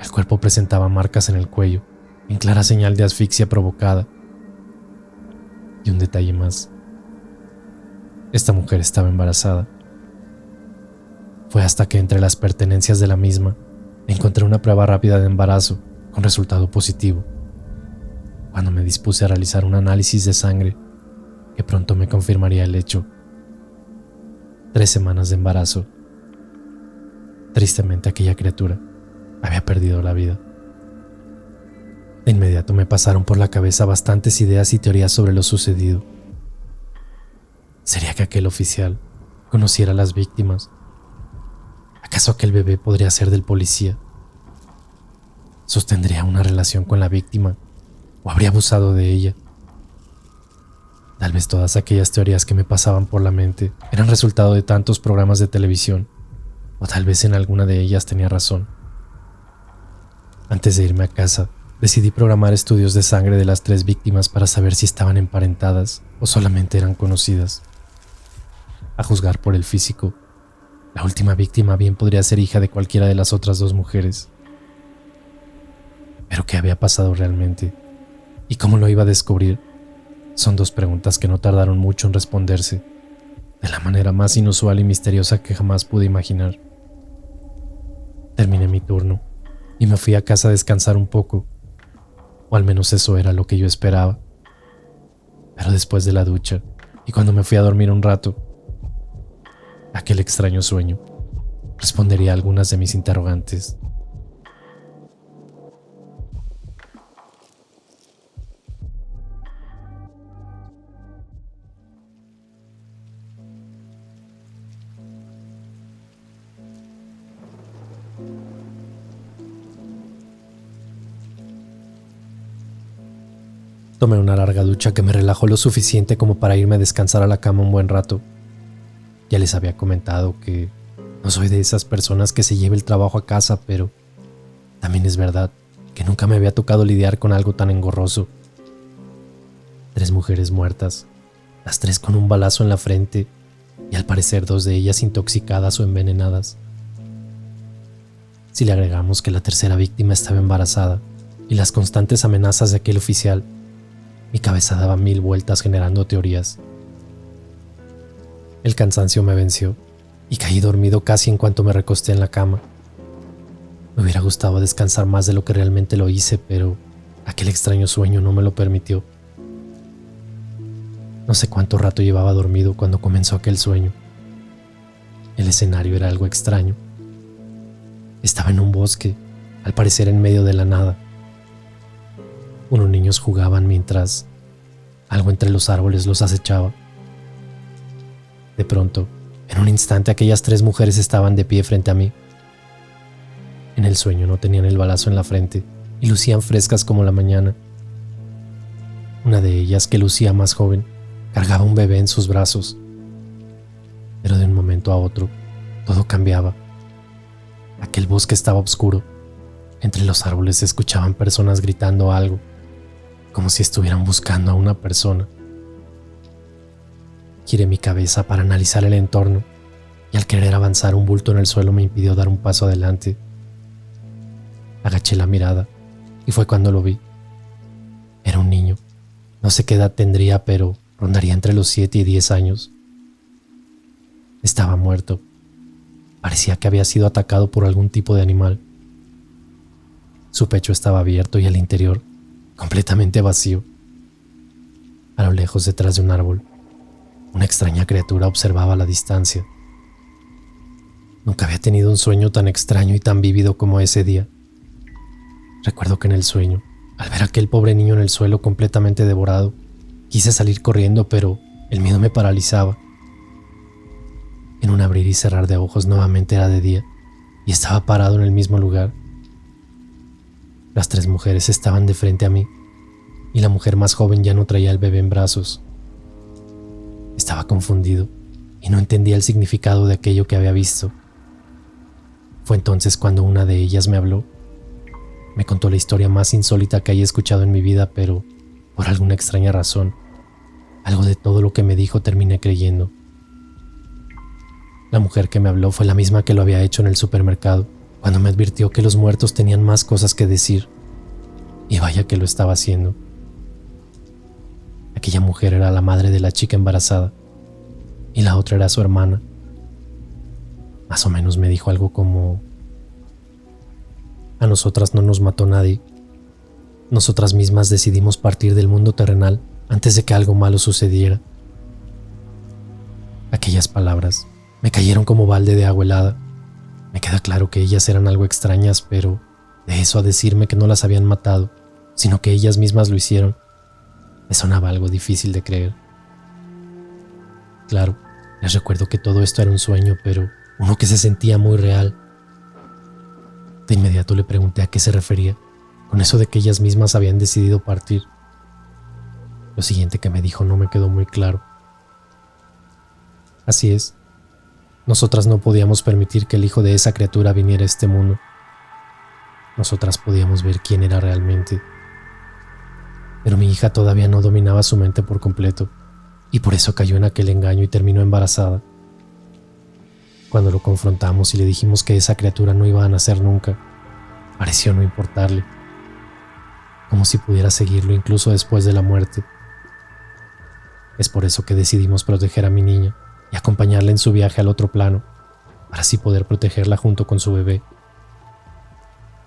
El cuerpo presentaba marcas en el cuello, en clara señal de asfixia provocada. Y un detalle más: esta mujer estaba embarazada. Fue hasta que entre las pertenencias de la misma encontré una prueba rápida de embarazo con resultado positivo. Cuando me dispuse a realizar un análisis de sangre que pronto me confirmaría el hecho. 3 semanas de embarazo. Tristemente, aquella criatura había perdido la vida. De inmediato me pasaron por la cabeza bastantes ideas y teorías sobre lo sucedido. ¿Sería que aquel oficial conociera a las víctimas? ¿Acaso aquel bebé podría ser del policía? ¿Sostendría una relación con la víctima o habría abusado de ella? Tal vez todas aquellas teorías que me pasaban por la mente eran resultado de tantos programas de televisión, o tal vez en alguna de ellas tenía razón. Antes de irme a casa, decidí programar estudios de sangre de las 3 víctimas para saber si estaban emparentadas o solamente eran conocidas. A juzgar por el físico, la última víctima bien podría ser hija de cualquiera de las otras 2 mujeres. ¿Pero qué había pasado realmente? ¿Y cómo lo iba a descubrir? Son 2 preguntas que no tardaron mucho en responderse, de la manera más inusual y misteriosa que jamás pude imaginar. Terminé mi turno y me fui a casa a descansar un poco, o al menos eso era lo que yo esperaba. Pero después de la ducha y cuando me fui a dormir un rato, aquel extraño sueño respondería a algunas de mis interrogantes. Tomé una larga ducha que me relajó lo suficiente como para irme a descansar a la cama un buen rato. Ya les había comentado que no soy de esas personas que se lleva el trabajo a casa, pero también es verdad que nunca me había tocado lidiar con algo tan engorroso. 3 mujeres muertas, las 3 con un balazo en la frente y al parecer 2 de ellas intoxicadas o envenenadas. Si le agregamos que la tercera víctima estaba embarazada y las constantes amenazas de aquel oficial, mi cabeza daba 1000 vueltas generando teorías. El cansancio me venció y caí dormido casi en cuanto me recosté en la cama. Me hubiera gustado descansar más de lo que realmente lo hice, pero aquel extraño sueño no me lo permitió. No sé cuánto rato llevaba dormido cuando comenzó aquel sueño. El escenario era algo extraño. Estaba en un bosque, al parecer en medio de la nada. Unos niños jugaban mientras algo entre los árboles los acechaba. De pronto, en un instante, aquellas 3 mujeres estaban de pie frente a mí. En el sueño no tenían el balazo en la frente y lucían frescas como la mañana. Una de ellas, que lucía más joven, cargaba un bebé en sus brazos. Pero de un momento a otro, Todo cambiaba. Aquel bosque estaba oscuro. Entre los árboles se escuchaban personas gritando algo, como si estuvieran buscando a una persona. Giré mi cabeza para analizar el entorno y al querer avanzar un bulto en el suelo me impidió dar un paso adelante. Agaché la mirada y fue cuando lo vi. Era un niño. No sé qué edad tendría, pero rondaría entre los 7 y 10 años. Estaba muerto. Parecía que había sido atacado por algún tipo de animal. Su pecho estaba abierto y al interior, completamente vacío. A lo lejos, detrás de un árbol, una extraña criatura observaba a la distancia. Nunca había tenido un sueño tan extraño y tan vívido como ese día. Recuerdo que en el sueño, al ver a aquel pobre niño en el suelo completamente devorado, quise salir corriendo, pero el miedo me paralizaba. En un abrir y cerrar de ojos nuevamente era de día y estaba parado en el mismo lugar. Las 3 mujeres estaban de frente a mí y la mujer más joven ya no traía al bebé en brazos. Estaba confundido y no entendía el significado de aquello que había visto. Fue entonces cuando una de ellas me habló. Me contó la historia más insólita que haya escuchado en mi vida, pero por alguna extraña razón, algo de todo lo que me dijo terminé creyendo. La mujer que me habló fue la misma que lo había hecho en el supermercado, cuando me advirtió que los muertos tenían más cosas que decir. Y vaya que lo estaba haciendo. Aquella mujer era la madre de la chica embarazada, y la otra era su hermana. Más o menos me dijo algo como: a nosotras no nos mató nadie. Nosotras mismas decidimos partir del mundo terrenal antes de que algo malo sucediera. Aquellas palabras me cayeron como balde de agua helada. Me queda claro que ellas eran algo extrañas, pero de eso a decirme que no las habían matado, sino que ellas mismas lo hicieron, me sonaba algo difícil de creer. Claro, les recuerdo que todo esto era un sueño, pero uno que se sentía muy real. De inmediato le pregunté a qué se refería, con eso de que ellas mismas habían decidido partir. Lo siguiente que me dijo no me quedó muy claro. Así es, nosotras no podíamos permitir que el hijo de esa criatura viniera a este mundo. Nosotras podíamos ver quién era realmente. Pero mi hija todavía no dominaba su mente por completo, y por eso cayó en aquel engaño y terminó embarazada. Cuando lo confrontamos y le dijimos que esa criatura no iba a nacer nunca, pareció no importarle, como si pudiera seguirlo incluso después de la muerte. Es por eso que decidimos proteger a mi niña y acompañarla en su viaje al otro plano, para así poder protegerla junto con su bebé.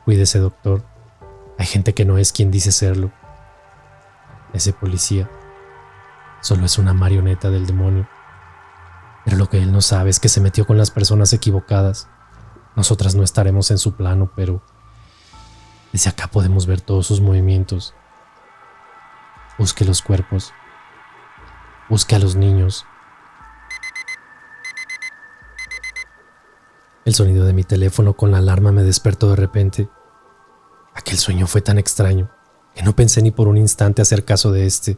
Cuídese, doctor. Hay gente que no es quien dice serlo. Ese policía solo es una marioneta del demonio. Pero lo que él no sabe es que se metió con las personas equivocadas. Nosotras no estaremos en su plano, pero desde acá podemos ver todos sus movimientos. Busque los cuerpos. Busque a los niños. El sonido de mi teléfono con la alarma me despertó de repente. Aquel sueño fue tan extraño que no pensé ni por un instante hacer caso de este.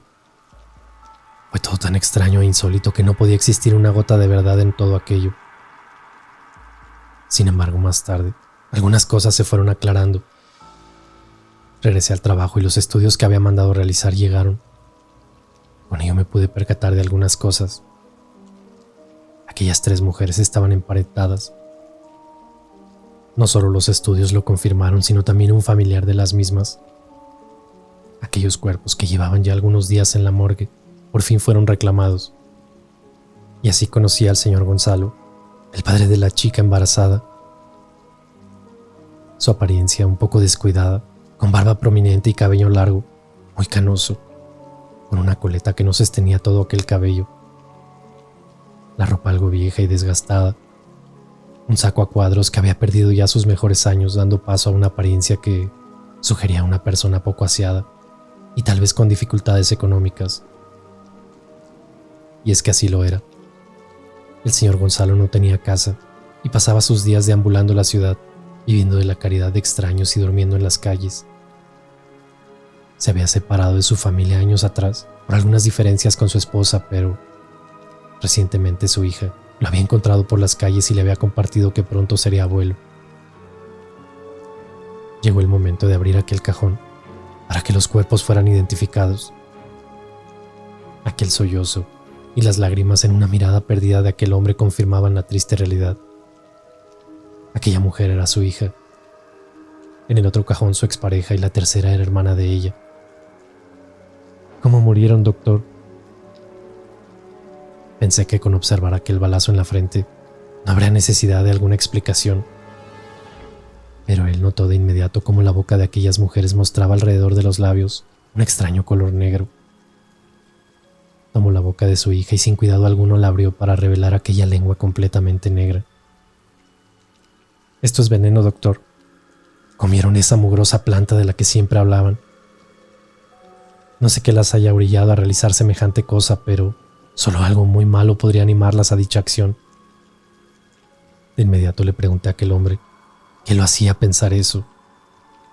Fue todo tan extraño e insólito que no podía existir una gota de verdad en todo aquello. Sin embargo, más tarde, algunas cosas se fueron aclarando. Regresé al trabajo y los estudios que había mandado realizar llegaron. Con ello me pude percatar de algunas cosas. Aquellas 3 mujeres estaban emparentadas. No solo los estudios lo confirmaron, sino también un familiar de las mismas. Aquellos cuerpos que llevaban ya algunos días en la morgue por fin fueron reclamados. Y así conocí al señor Gonzalo, el padre de la chica embarazada. Su apariencia un poco descuidada, con barba prominente y cabello largo, muy canoso, con una coleta que no sostenía todo aquel cabello. La ropa algo vieja y desgastada. Un saco a cuadros que había perdido ya sus mejores años, dando paso a una apariencia que sugería a una persona poco aseada y tal vez con dificultades económicas. Y es que así lo era. El señor Gonzalo no tenía casa y pasaba sus días deambulando la ciudad, viviendo de la caridad de extraños y durmiendo en las calles. Se había separado de su familia años atrás por algunas diferencias con su esposa, pero recientemente su hija Lo había encontrado por las calles y le había compartido que pronto sería abuelo. Llegó el momento de abrir aquel cajón para que los cuerpos fueran identificados. Aquel sollozo y las lágrimas en una mirada perdida de aquel hombre confirmaban la triste realidad. Aquella mujer era su hija. En el otro cajón su expareja y la tercera era hermana de ella. ¿Cómo murieron, doctor? Pensé que con observar aquel balazo en la frente no habría necesidad de alguna explicación. Pero él notó de inmediato cómo la boca de aquellas mujeres mostraba alrededor de los labios un extraño color negro. Tomó la boca de su hija y sin cuidado alguno la abrió para revelar aquella lengua completamente negra. Esto es veneno, doctor. Comieron esa mugrosa planta de la que siempre hablaban. No sé qué las haya orillado a realizar semejante cosa, pero solo algo muy malo podría animarlas a dicha acción. De inmediato le pregunté a aquel hombre qué lo hacía pensar eso,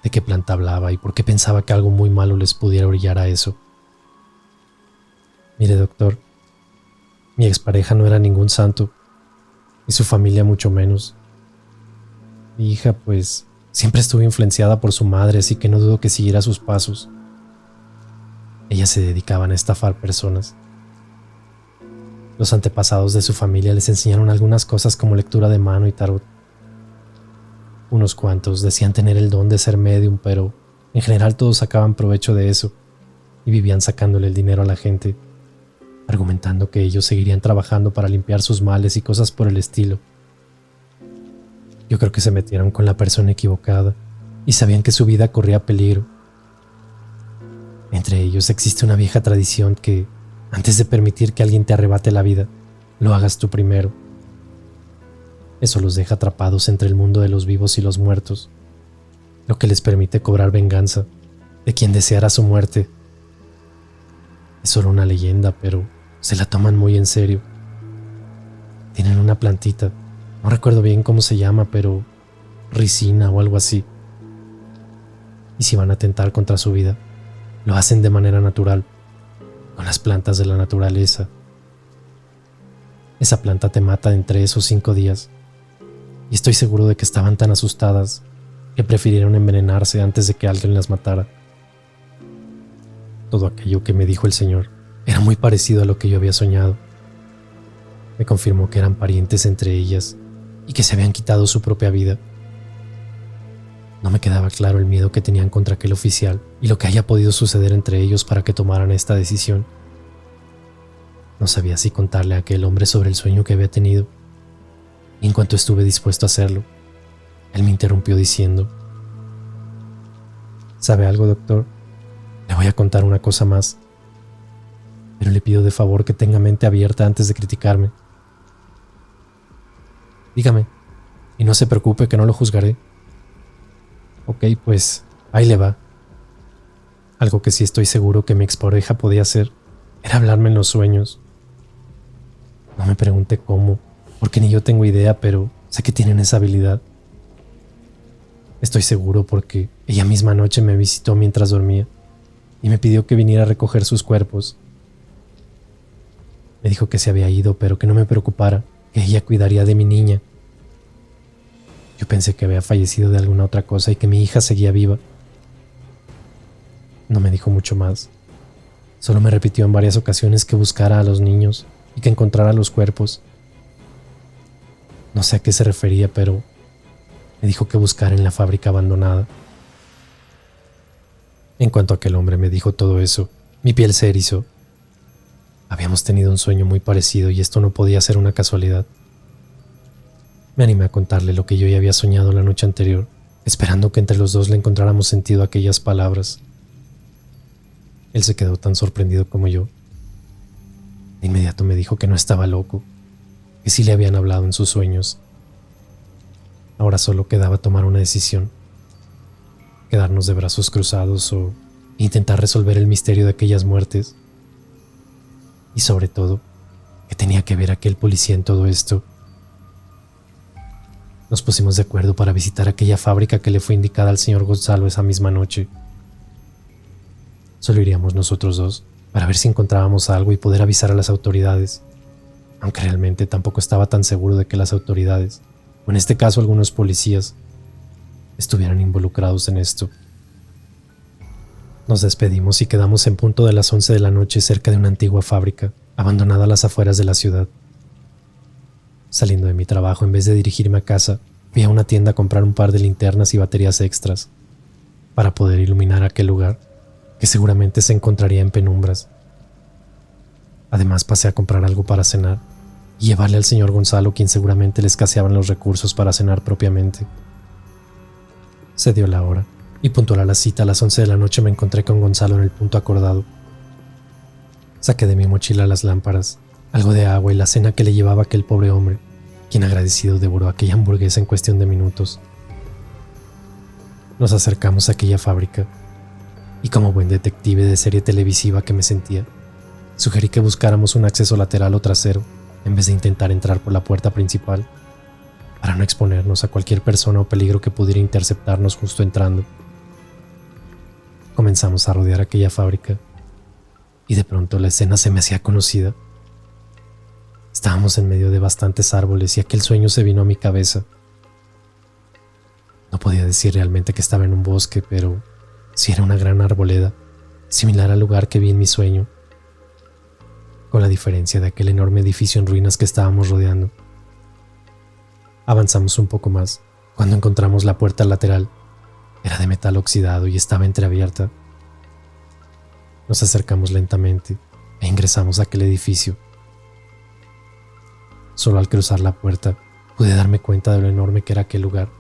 de qué planta hablaba y por qué pensaba que algo muy malo les pudiera orillar a eso. Mire, doctor, mi expareja no era ningún santo, y su familia mucho menos. Mi hija, pues, siempre estuvo influenciada por su madre, así que no dudo que siguiera sus pasos. Ellas se dedicaban a estafar personas. Los antepasados de su familia les enseñaron algunas cosas como lectura de mano y tarot. Unos cuantos decían tener el don de ser medium, pero en general todos sacaban provecho de eso y vivían sacándole el dinero a la gente, argumentando que ellos seguirían trabajando para limpiar sus males y cosas por el estilo. Yo creo que se metieron con la persona equivocada y sabían que su vida corría peligro. Entre ellos existe una vieja tradición que, antes de permitir que alguien te arrebate la vida, lo hagas tú primero. Eso los deja atrapados entre el mundo de los vivos y los muertos, lo que les permite cobrar venganza de quien deseara su muerte. Es solo una leyenda, pero se la toman muy en serio. Tienen una plantita, no recuerdo bien cómo se llama, pero ricina o algo así. Y si van a atentar contra su vida, lo hacen de manera natural, con las plantas de la naturaleza. Esa planta te mata en 3 o 5 días. Y estoy seguro de que estaban tan asustadas que prefirieron envenenarse antes de que alguien las matara. Todo aquello que me dijo el señor era muy parecido a lo que yo había soñado. Me confirmó que eran parientes entre ellas y que se habían quitado su propia vida. No me quedaba claro el miedo que tenían contra aquel oficial y lo que haya podido suceder entre ellos para que tomaran esta decisión. No sabía si contarle a aquel hombre sobre el sueño que había tenido. Y en cuanto estuve dispuesto a hacerlo, él me interrumpió diciendo: ¿Sabe algo, doctor? Le voy a contar una cosa más, pero le pido de favor que tenga mente abierta antes de criticarme. Dígame, y no se preocupe que no lo juzgaré. Ok, pues ahí le va. Algo que sí estoy seguro que mi expareja podía hacer era hablarme en los sueños. No me pregunte cómo, porque ni yo tengo idea, pero sé que tienen esa habilidad. Estoy seguro porque ella misma anoche me visitó mientras dormía y me pidió que viniera a recoger sus cuerpos. Me dijo que se había ido, pero que no me preocupara, que ella cuidaría de mi niña. Yo pensé que había fallecido de alguna otra cosa y que mi hija seguía viva. No me dijo mucho más. Solo me repitió en varias ocasiones que buscara a los niños y que encontrara los cuerpos. No sé a qué se refería, pero me dijo que buscara en la fábrica abandonada. En cuanto aquel hombre me dijo todo eso, mi piel se erizó. Habíamos tenido un sueño muy parecido y esto no podía ser una casualidad. Me animé a contarle lo que yo ya había soñado la noche anterior, esperando que entre los dos le encontráramos sentido a aquellas palabras. Él se quedó tan sorprendido como yo. De inmediato me dijo que no estaba loco, que sí le habían hablado en sus sueños. Ahora solo quedaba tomar una decisión: quedarnos de brazos cruzados o intentar resolver el misterio de aquellas muertes. Y sobre todo, ¿qué tenía que ver aquel policía en todo esto? Nos pusimos de acuerdo para visitar aquella fábrica que le fue indicada al señor Gonzalo esa misma noche. Solo iríamos nosotros dos para ver si encontrábamos algo y poder avisar a las autoridades. aunque realmente tampoco estaba tan seguro de que las autoridades, o en este caso algunos policías, estuvieran involucrados en esto. Nos despedimos y quedamos en punto de las 11 de la noche cerca de una antigua fábrica, abandonada a las afueras de la ciudad. Saliendo de mi trabajo, en vez de dirigirme a casa, fui a una tienda a comprar un par de linternas y baterías extras para poder iluminar aquel lugar, que seguramente se encontraría en penumbras. Además, pasé a comprar algo para cenar y llevarle al señor Gonzalo, quien seguramente le escaseaban los recursos para cenar propiamente. Se dio la hora, y puntual a la cita a las 11 de la noche me encontré con Gonzalo en el punto acordado. Saqué de mi mochila las lámparas, algo de agua y la cena que le llevaba aquel pobre hombre, quien agradecido devoró aquella hamburguesa en cuestión de minutos. Nos acercamos a aquella fábrica, y como buen detective de serie televisiva que me sentía, sugerí que buscáramos un acceso lateral o trasero en vez de intentar entrar por la puerta principal, para no exponernos a cualquier persona o peligro que pudiera interceptarnos justo entrando. Comenzamos a rodear aquella fábrica, y de pronto la escena se me hacía conocida. Estábamos en medio de bastantes árboles y aquel sueño se vino a mi cabeza. No podía decir realmente que estaba en un bosque, pero sí era una gran arboleda, similar al lugar que vi en mi sueño, con la diferencia de aquel enorme edificio en ruinas que estábamos rodeando. Avanzamos un poco más, cuando encontramos la puerta lateral. Era de metal oxidado y estaba entreabierta. Nos acercamos lentamente e ingresamos a aquel edificio. Solo al cruzar la puerta pude darme cuenta de lo enorme que era aquel lugar.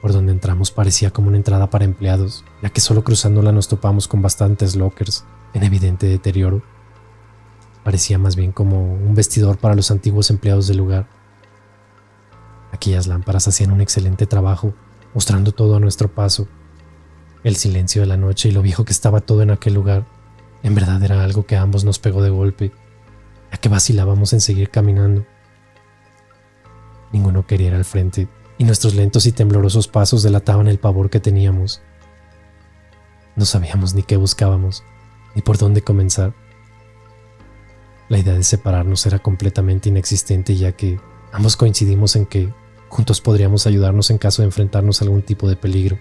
Por donde entramos parecía como una entrada para empleados, ya que solo cruzándola nos topamos con bastantes lockers en evidente deterioro. Parecía más bien como un vestidor para los antiguos empleados del lugar. Aquellas lámparas hacían un excelente trabajo, mostrando todo a nuestro paso. El silencio de la noche y lo viejo que estaba todo en aquel lugar, en verdad era algo que a ambos nos pegó de golpe, ya que vacilábamos en seguir caminando. Ninguno quería ir al frente, y nuestros lentos y temblorosos pasos delataban el pavor que teníamos. No sabíamos ni qué buscábamos, ni por dónde comenzar. La idea de separarnos era completamente inexistente, ya que ambos coincidimos en que juntos podríamos ayudarnos en caso de enfrentarnos a algún tipo de peligro.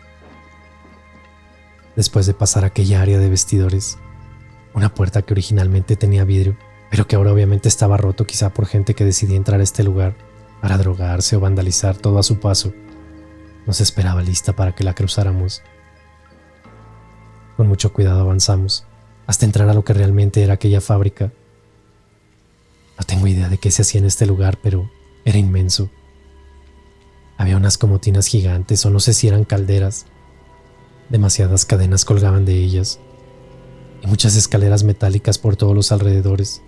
Después de pasar aquella área de vestidores, una puerta que originalmente tenía vidrio, pero que ahora obviamente estaba roto quizá por gente que decidía entrar a este lugar para drogarse o vandalizar todo a su paso, nos esperaba lista para que la cruzáramos. Con mucho cuidado avanzamos, hasta entrar a lo que realmente era aquella fábrica. No tengo idea de qué se hacía en este lugar, pero era inmenso. Había unas como tinas gigantes, o no sé si eran calderas. Demasiadas cadenas colgaban de ellas, y muchas escaleras metálicas por todos los alrededores.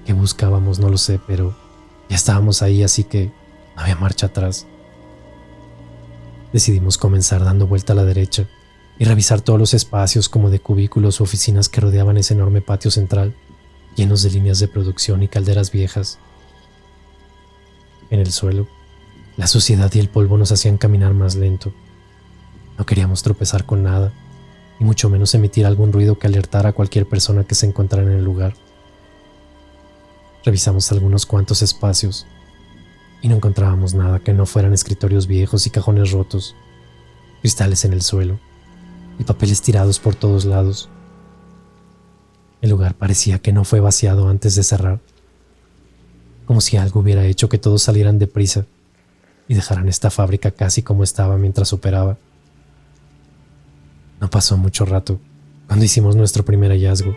¿Qué buscábamos? No lo sé, pero ya estábamos ahí, así que no había marcha atrás. Decidimos comenzar dando vuelta a la derecha y revisar todos los espacios como de cubículos u oficinas que rodeaban ese enorme patio central, llenos de líneas de producción y calderas viejas. En el suelo, la suciedad y el polvo nos hacían caminar más lento. No queríamos tropezar con nada, y mucho menos emitir algún ruido que alertara a cualquier persona que se encontrara en el lugar. Revisamos algunos cuantos espacios, y no encontrábamos nada que no fueran escritorios viejos y cajones rotos, cristales en el suelo, y papeles tirados por todos lados. El lugar parecía que no fue vaciado antes de cerrar, como si algo hubiera hecho que todos salieran deprisa y dejaran esta fábrica casi como estaba mientras operaba. No pasó mucho rato cuando hicimos nuestro primer hallazgo.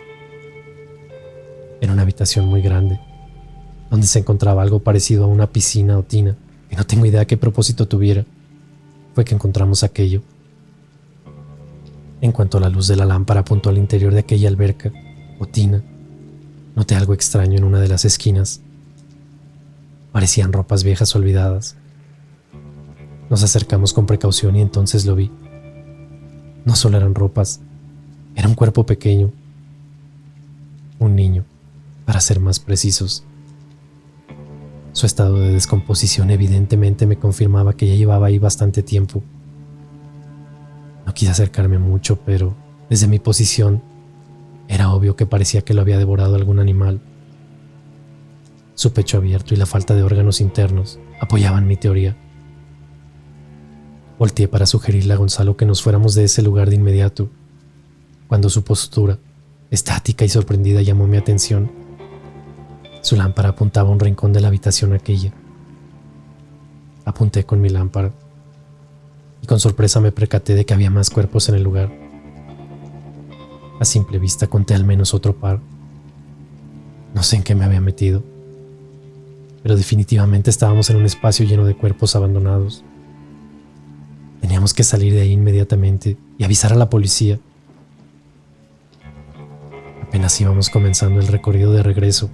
Era una habitación muy grande, donde se encontraba algo parecido a una piscina o tina, que no tengo idea qué propósito tuviera. Fue que encontramos aquello. En cuanto la luz de la lámpara apuntó al interior de aquella alberca o tina, noté algo extraño en una de las esquinas. Parecían ropas viejas olvidadas. Nos acercamos con precaución y entonces lo vi. No solo eran ropas, era un cuerpo pequeño. Un niño, para ser más precisos. Su estado de descomposición evidentemente me confirmaba que ya llevaba ahí bastante tiempo. No quise acercarme mucho, pero desde mi posición era obvio que parecía que lo había devorado algún animal. Su pecho abierto y la falta de órganos internos apoyaban mi teoría. Volteé para sugerirle a Gonzalo que nos fuéramos de ese lugar de inmediato, cuando su postura, estática y sorprendida, llamó mi atención. Su lámpara apuntaba a un rincón de la habitación aquella. Apunté con mi lámpara y con sorpresa me percaté de que había más cuerpos en el lugar. A simple vista conté al menos otro par. No sé en qué me había metido, pero definitivamente estábamos en un espacio lleno de cuerpos abandonados. Teníamos que salir de ahí inmediatamente y avisar a la policía. Apenas íbamos comenzando el recorrido de regreso,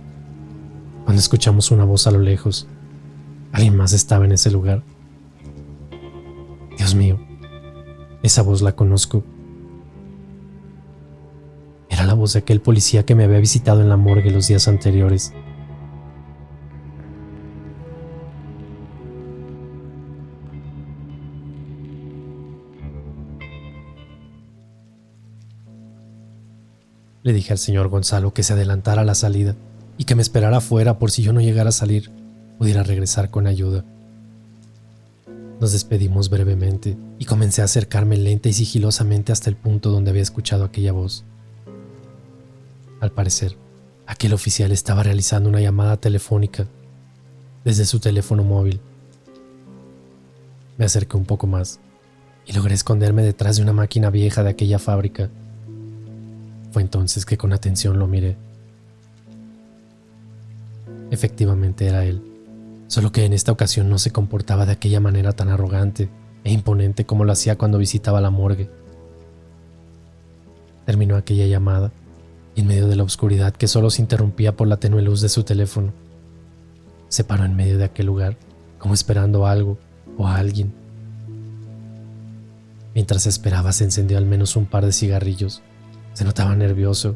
cuando escuchamos una voz a lo lejos. Alguien más estaba en ese lugar. Dios mío, esa voz la conozco. Era la voz de aquel policía que me había visitado en la morgue los días anteriores. Le dije al señor Gonzalo que se adelantara a la salida y que me esperara afuera por si yo no llegara a salir, pudiera regresar con ayuda. Nos despedimos brevemente y comencé a acercarme lenta y sigilosamente hasta el punto donde había escuchado aquella voz. Al parecer, aquel oficial estaba realizando una llamada telefónica desde su teléfono móvil. Me acerqué un poco más y logré esconderme detrás de una máquina vieja de aquella fábrica. Fue entonces que con atención lo miré. Efectivamente era él, solo que en esta ocasión no se comportaba de aquella manera tan arrogante e imponente como lo hacía cuando visitaba la morgue. Terminó aquella llamada y en medio de la oscuridad que solo se interrumpía por la tenue luz de su teléfono, se paró en medio de aquel lugar, como esperando algo o a alguien. Mientras esperaba se encendió al menos un par de cigarrillos. Se notaba nervioso.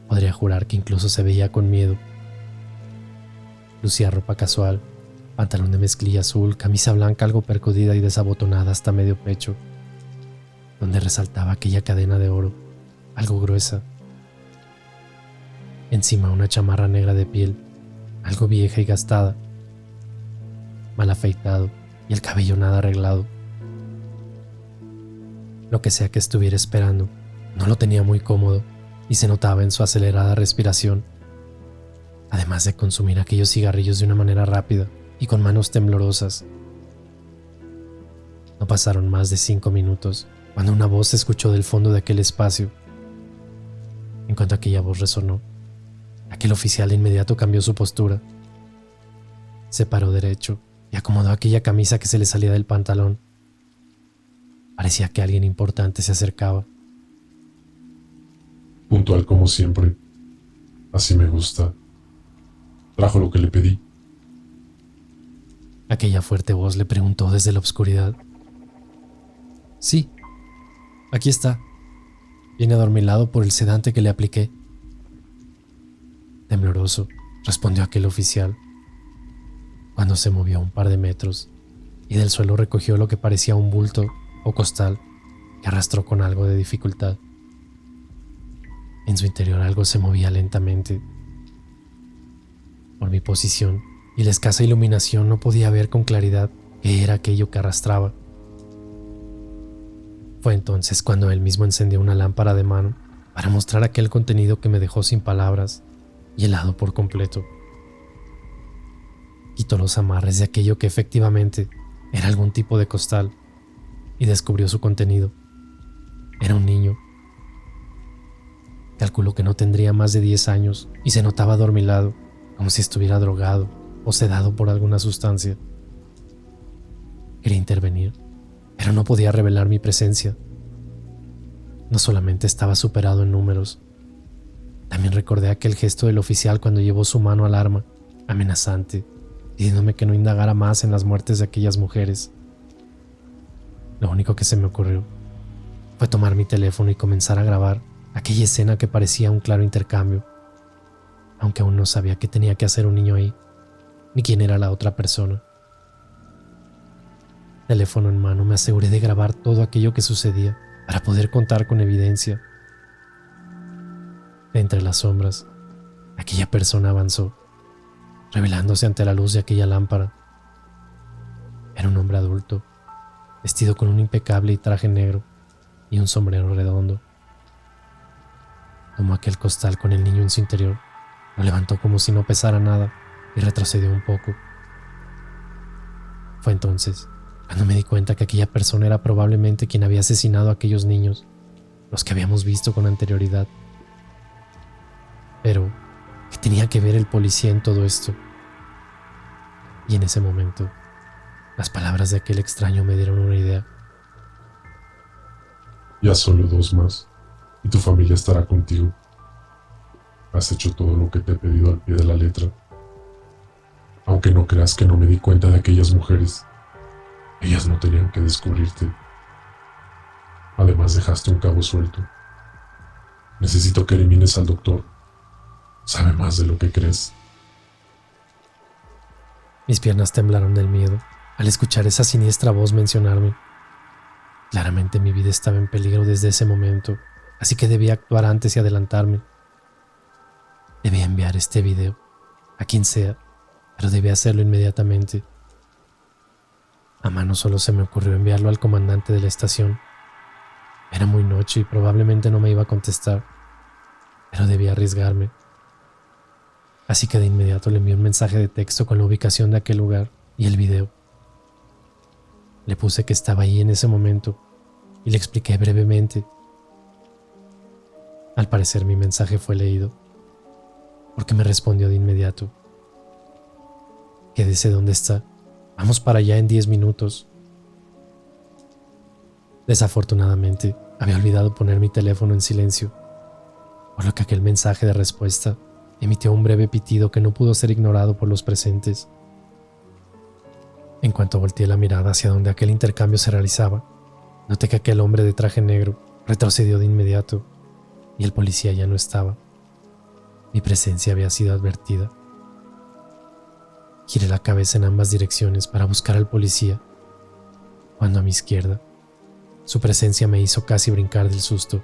Podría jurar que incluso se veía con miedo. Lucía ropa casual, pantalón de mezclilla azul, camisa blanca algo percudida y desabotonada hasta medio pecho, donde resaltaba aquella cadena de oro, algo gruesa. Encima una chamarra negra de piel, algo vieja y gastada, mal afeitado y el cabello nada arreglado. Lo que sea que estuviera esperando, no lo tenía muy cómodo y se notaba en su acelerada respiración, además de consumir aquellos cigarrillos de una manera rápida y con manos temblorosas. No pasaron más de 5 minutos cuando una voz se escuchó del fondo de aquel espacio. En cuanto aquella voz resonó, aquel oficial de inmediato cambió su postura. Se paró derecho y acomodó aquella camisa que se le salía del pantalón. Parecía que alguien importante se acercaba. Puntual como siempre. Así me gusta. Trajo lo que le pedí. Aquella fuerte voz le preguntó desde la oscuridad. Sí, aquí está. Viene adormilado por el sedante que le apliqué. Tembloroso, respondió aquel oficial, cuando se movió un par de metros y del suelo recogió lo que parecía un bulto o costal que arrastró con algo de dificultad. En su interior algo se movía lentamente. Por mi posición y la escasa iluminación no podía ver con claridad qué era aquello que arrastraba. Fue entonces cuando él mismo encendió una lámpara de mano para mostrar aquel contenido que me dejó sin palabras y helado por completo. Quitó los amarres de aquello que efectivamente era algún tipo de costal y descubrió su contenido. Era un niño. Calculó que no tendría más de 10 años y se notaba adormilado, como si estuviera drogado o sedado por alguna sustancia. Quería intervenir, pero no podía revelar mi presencia. No solamente estaba superado en números, también recordé aquel gesto del oficial cuando llevó su mano al arma, amenazante, pidiéndome que no indagara más en las muertes de aquellas mujeres. Lo único que se me ocurrió fue tomar mi teléfono y comenzar a grabar aquella escena que parecía un claro intercambio, aunque aún no sabía qué tenía que hacer un niño ahí, ni quién era la otra persona. Teléfono en mano me aseguré de grabar todo aquello que sucedía para poder contar con evidencia. De entre las sombras, aquella persona avanzó revelándose ante la luz de aquella lámpara. Era un hombre adulto, vestido con un impecable traje negro y un sombrero redondo. Tomó aquel costal con el niño en su interior, lo levantó como si no pesara nada y retrocedió un poco. Fue entonces cuando me di cuenta que aquella persona era probablemente quien había asesinado a aquellos niños, los que habíamos visto con anterioridad. Pero, ¿qué tenía que ver el policía en todo esto? Y en ese momento, las palabras de aquel extraño me dieron una idea. Ya solo 2 más, y tu familia estará contigo. Has hecho todo lo que te he pedido al pie de la letra. Aunque no creas que no me di cuenta de aquellas mujeres, ellas no tenían que descubrirte. Además dejaste un cabo suelto. Necesito que elimines al doctor. Sabe más de lo que crees. Mis piernas temblaron del miedo al escuchar esa siniestra voz mencionarme. Claramente mi vida estaba en peligro desde ese momento, así que debía actuar antes y adelantarme. Debía enviar este video a quien sea, pero debía hacerlo inmediatamente. A mano solo se me ocurrió enviarlo al comandante de la estación. Era muy noche y probablemente no me iba a contestar, pero debía arriesgarme. Así que de inmediato le envié un mensaje de texto con la ubicación de aquel lugar y el video. Le puse que estaba ahí en ese momento y le expliqué brevemente. Al parecer mi mensaje fue leído, porque me respondió de inmediato. Quédese donde está. Vamos para allá en 10 minutos. Desafortunadamente, había olvidado poner mi teléfono en silencio, por lo que aquel mensaje de respuesta emitió un breve pitido que no pudo ser ignorado por los presentes. En cuanto volteé la mirada hacia donde aquel intercambio se realizaba, noté que aquel hombre de traje negro retrocedió de inmediato y el policía ya no estaba. Mi presencia había sido advertida. Giré la cabeza en ambas direcciones para buscar al policía, cuando a mi izquierda, su presencia me hizo casi brincar del susto.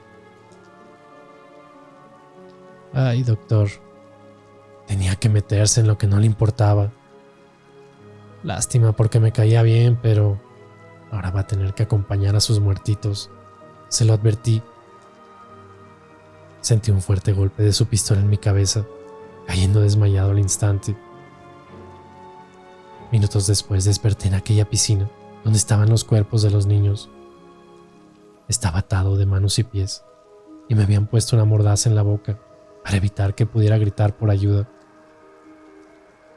Ay, doctor, tenía que meterse en lo que no le importaba. Lástima porque me caía bien, pero ahora va a tener que acompañar a sus muertitos. Se lo advertí. Sentí un fuerte golpe de su pistola en mi cabeza, cayendo desmayado al instante. Minutos después desperté en aquella piscina donde estaban los cuerpos de los niños. Estaba atado de manos y pies y me habían puesto una mordaza en la boca para evitar que pudiera gritar por ayuda.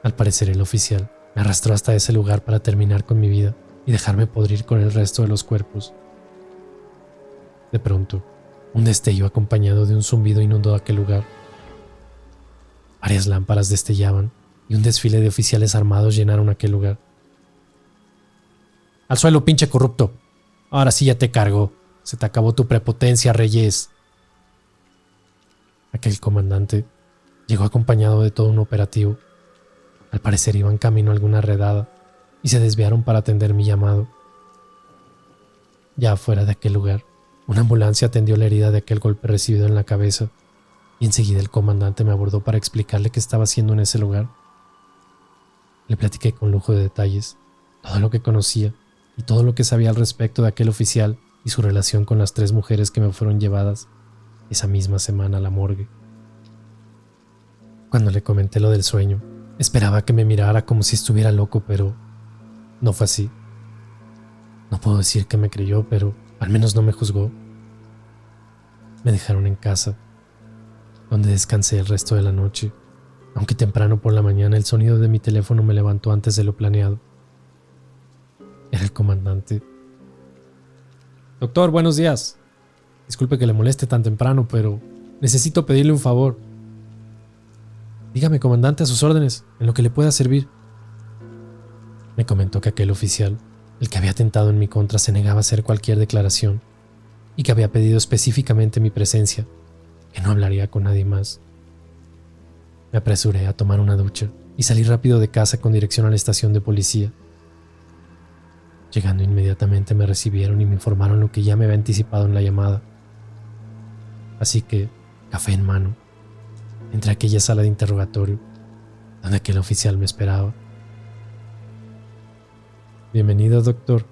Al parecer el oficial me arrastró hasta ese lugar para terminar con mi vida y dejarme podrir con el resto de los cuerpos. De pronto, un destello acompañado de un zumbido inundó aquel lugar. Varias lámparas destellaban y un desfile de oficiales armados llenaron aquel lugar. ¡Al suelo, pinche corrupto! Ahora sí ya te cargo. Se te acabó tu prepotencia, Reyes. Aquel comandante llegó acompañado de todo un operativo. Al parecer iban camino a alguna redada y se desviaron para atender mi llamado. Ya afuera de aquel lugar, una ambulancia atendió la herida de aquel golpe recibido en la cabeza y enseguida el comandante me abordó para explicarle qué estaba haciendo en ese lugar. Le platiqué con lujo de detalles todo lo que conocía y todo lo que sabía al respecto de aquel oficial y su relación con las 3 mujeres que me fueron llevadas esa misma semana a la morgue. Cuando le comenté lo del sueño, esperaba que me mirara como si estuviera loco, pero no fue así. No puedo decir que me creyó, pero al menos no me juzgó. Me dejaron en casa, donde descansé el resto de la noche, aunque temprano por la mañana el sonido de mi teléfono me levantó antes de lo planeado. Era el comandante. Doctor, buenos días. Disculpe que le moleste tan temprano, pero necesito pedirle un favor. Dígame, comandante, a sus órdenes, en lo que le pueda servir. Me comentó que aquel oficial, el que había atentado en mi contra, se negaba a hacer cualquier declaración y que había pedido específicamente mi presencia, que no hablaría con nadie más. Me apresuré a tomar una ducha y salí rápido de casa con dirección a la estación de policía. Llegando inmediatamente me recibieron y me informaron lo que ya me había anticipado en la llamada. Así que, café en mano, entré a aquella sala de interrogatorio donde aquel oficial me esperaba. Bienvenido, doctor.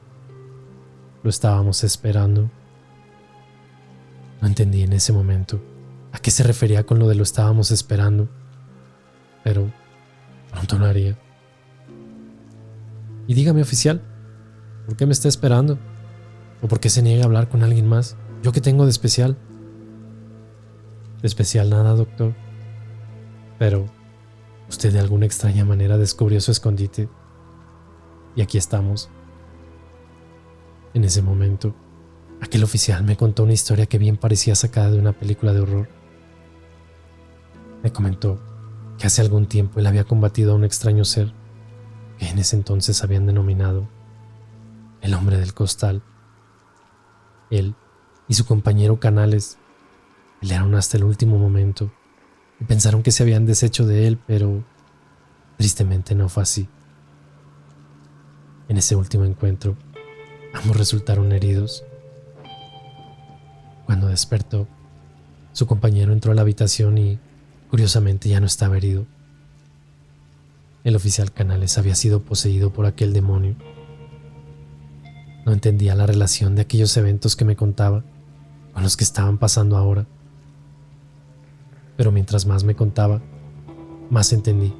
Lo estábamos esperando. No entendí en ese momento a qué se refería con lo de lo estábamos esperando, pero pronto lo haría. Y dígame, oficial, ¿por qué me está esperando? ¿O por qué se niega a hablar con alguien más? ¿Yo qué tengo de especial? De especial nada, doctor. Pero usted de alguna extraña manera descubrió su escondite. Y aquí estamos. En ese momento, aquel oficial me contó una historia que bien parecía sacada de una película de horror. Me comentó que hace algún tiempo él había combatido a un extraño ser que en ese entonces habían denominado el hombre del costal. Él y su compañero Canales pelearon hasta el último momento y pensaron que se habían deshecho de él, pero tristemente no fue así. En ese último encuentro, ambos resultaron heridos. Cuando despertó, su compañero entró a la habitación y, curiosamente, ya no estaba herido. El oficial Canales había sido poseído por aquel demonio. No entendía la relación de aquellos eventos que me contaba con los que estaban pasando ahora. Pero mientras más me contaba, más entendí.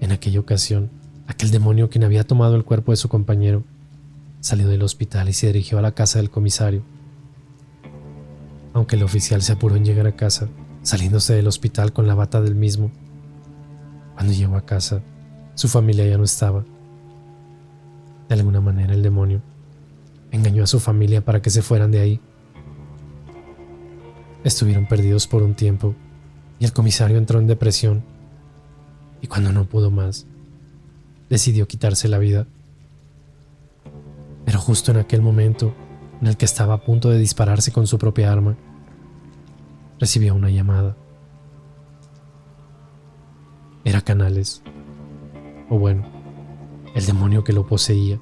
En aquella ocasión, aquel demonio quien había tomado el cuerpo de su compañero salió del hospital y se dirigió a la casa del comisario. Aunque el oficial se apuró en llegar a casa, saliéndose del hospital con la bata del mismo, cuando llegó a casa, su familia ya no estaba. De alguna manera el demonio engañó a su familia para que se fueran de ahí. Estuvieron perdidos por un tiempo y el comisario entró en depresión y cuando no pudo más, decidió quitarse la vida. Pero justo en aquel momento en el que estaba a punto de dispararse con su propia arma, recibió una llamada. Era Canales, o bueno, el demonio que lo poseía.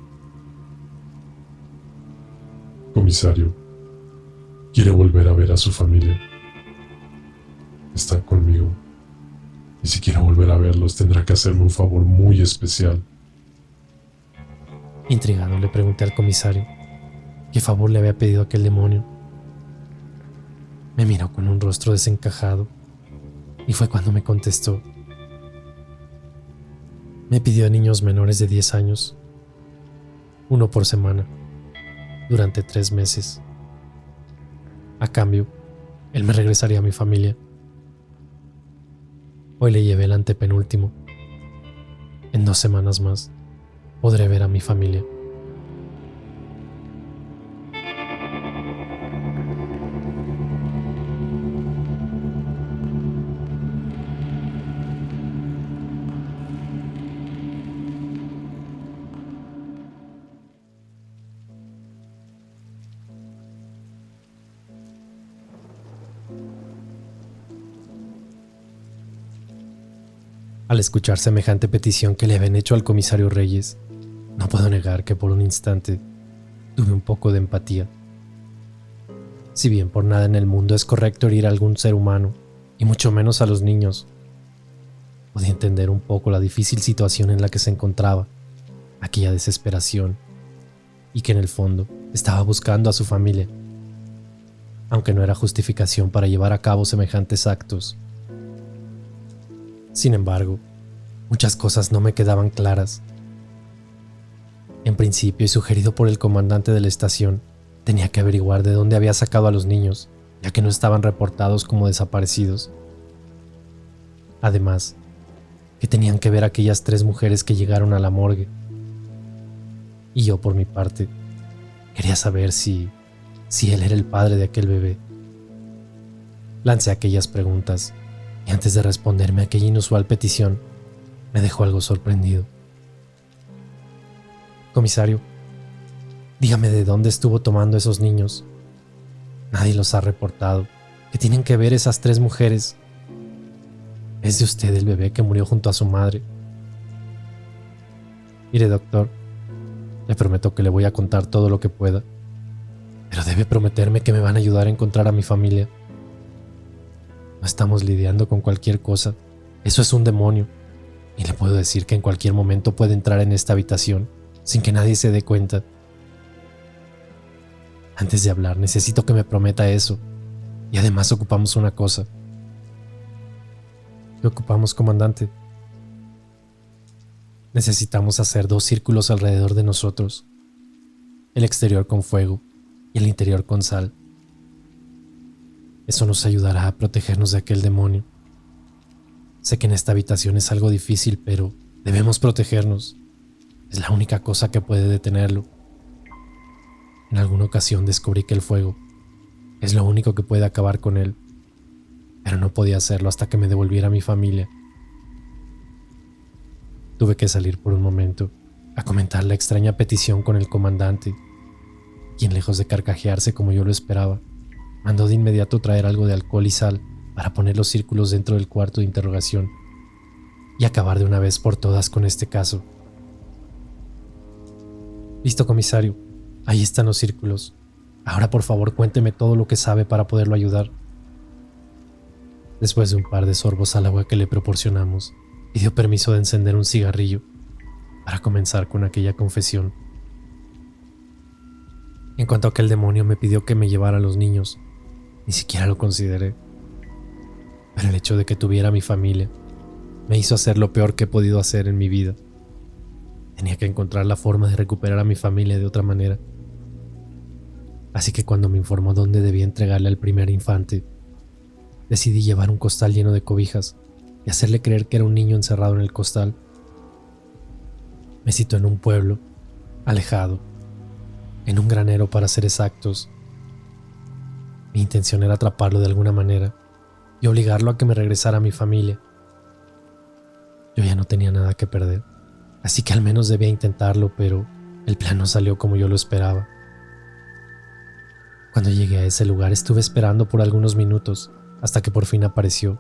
Comisario, quiere volver a ver a su familia. Está conmigo. Y si quiere volver a verlos, tendrá que hacerme un favor muy especial. Intrigado, le pregunté al comisario qué favor le había pedido aquel demonio. Me miró con un rostro desencajado y fue cuando me contestó. Me pidió a niños menores de 10 años, 1 por semana, durante 3 meses. A cambio, él me regresaría a mi familia. Hoy le llevé el antepenúltimo. En 2 semanas más, podré ver a mi familia. Al escuchar semejante petición que le habían hecho al comisario Reyes, no puedo negar que por un instante tuve un poco de empatía. Si bien por nada en el mundo es correcto herir a algún ser humano, y mucho menos a los niños, podía entender un poco la difícil situación en la que se encontraba, aquella desesperación, y que en el fondo estaba buscando a su familia, aunque no era justificación para llevar a cabo semejantes actos. Sin embargo, muchas cosas no me quedaban claras. En principio, y sugerido por el comandante de la estación, tenía que averiguar de dónde había sacado a los niños, ya que no estaban reportados como desaparecidos. Además, que tenían que ver aquellas 3 mujeres que llegaron a la morgue. Y yo, por mi parte, quería saber si él era el padre de aquel bebé. Lancé aquellas preguntas, y antes de responderme a aquella inusual petición, me dejó algo sorprendido. Comisario, dígame de dónde estuvo tomando esos niños. Nadie los ha reportado. ¿Qué tienen que ver esas 3 mujeres? ¿Es de usted el bebé que murió junto a su madre? Mire, doctor, le prometo que le voy a contar todo lo que pueda, pero debe prometerme que me van a ayudar a encontrar a mi familia. No estamos lidiando con cualquier cosa, Eso es un demonio, y le puedo decir que en cualquier momento puede entrar en esta habitación sin que nadie se dé cuenta. Antes de hablar, necesito que me prometa eso, y además ocupamos una cosa. ¿Qué ocupamos, comandante? Necesitamos hacer 2 círculos alrededor de nosotros, el exterior con fuego y el interior con sal. Eso nos ayudará a protegernos de aquel demonio. Sé que en esta habitación es algo difícil, pero debemos protegernos. Es la única cosa que puede detenerlo. En alguna ocasión descubrí que el fuego es lo único que puede acabar con él, pero no podía hacerlo hasta que me devolviera a mi familia. Tuve que salir por un momento a comentar la extraña petición con el comandante, quien, lejos de carcajearse como yo lo esperaba, mandó de inmediato traer algo de alcohol y sal para poner los círculos dentro del cuarto de interrogación y acabar de una vez por todas con este caso. Listo, comisario. Ahí están los círculos. Ahora, por favor, cuénteme todo lo que sabe para poderlo ayudar. Después de un par de sorbos al agua que le proporcionamos, pidió permiso de encender un cigarrillo para comenzar con aquella confesión. En cuanto a aquel demonio me pidió que me llevara a los niños, ni siquiera lo consideré. Pero el hecho de que tuviera a mi familia me hizo hacer lo peor que he podido hacer en mi vida. Tenía que encontrar la forma de recuperar a mi familia de otra manera. Así que cuando me informó dónde debía entregarle al primer infante, decidí llevar un costal lleno de cobijas y hacerle creer que era un niño encerrado en el costal. Me citó en un pueblo, alejado, en un granero para ser exactos. Mi intención era atraparlo de alguna manera y obligarlo a que me regresara a mi familia. Yo ya no tenía nada que perder, así que al menos debía intentarlo, pero el plan no salió como yo lo esperaba. Cuando llegué a ese lugar estuve esperando por algunos minutos hasta que por fin apareció,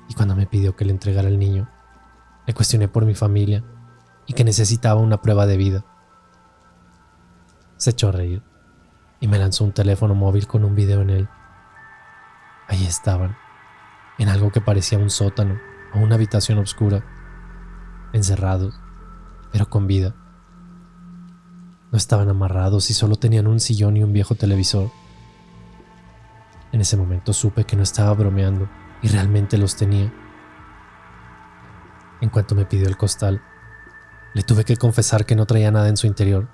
y cuando me pidió que le entregara al niño, le cuestioné por mi familia y que necesitaba una prueba de vida. Se echó a reír y me lanzó un teléfono móvil con un video en él. Ahí estaban, en algo que parecía un sótano o una habitación oscura, encerrados, pero con vida. No estaban amarrados y solo tenían un sillón y un viejo televisor. En ese momento supe que no estaba bromeando y realmente los tenía. En cuanto me pidió el costal, le tuve que confesar que no traía nada en su interior,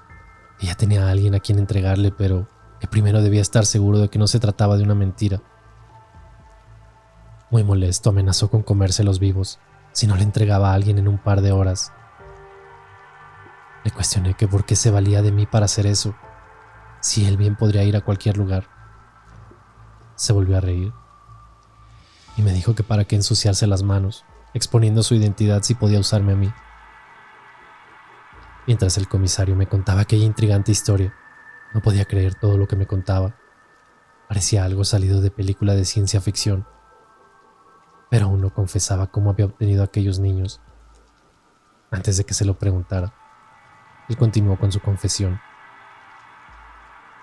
que ya tenía a alguien a quien entregarle, pero que primero debía estar seguro de que no se trataba de una mentira. Muy molesto, amenazó con comérselos vivos si no le entregaba a alguien en un par de horas. Le cuestioné que por qué se valía de mí para hacer eso, si él bien podría ir a cualquier lugar. Se volvió a reír y me dijo que para qué ensuciarse las manos, exponiendo su identidad si podía usarme a mí. Mientras el comisario me contaba aquella intrigante historia, no podía creer todo lo que me contaba. Parecía algo salido de película de ciencia ficción, pero aún no confesaba cómo había obtenido a aquellos niños. Antes de que se lo preguntara, él continuó con su confesión.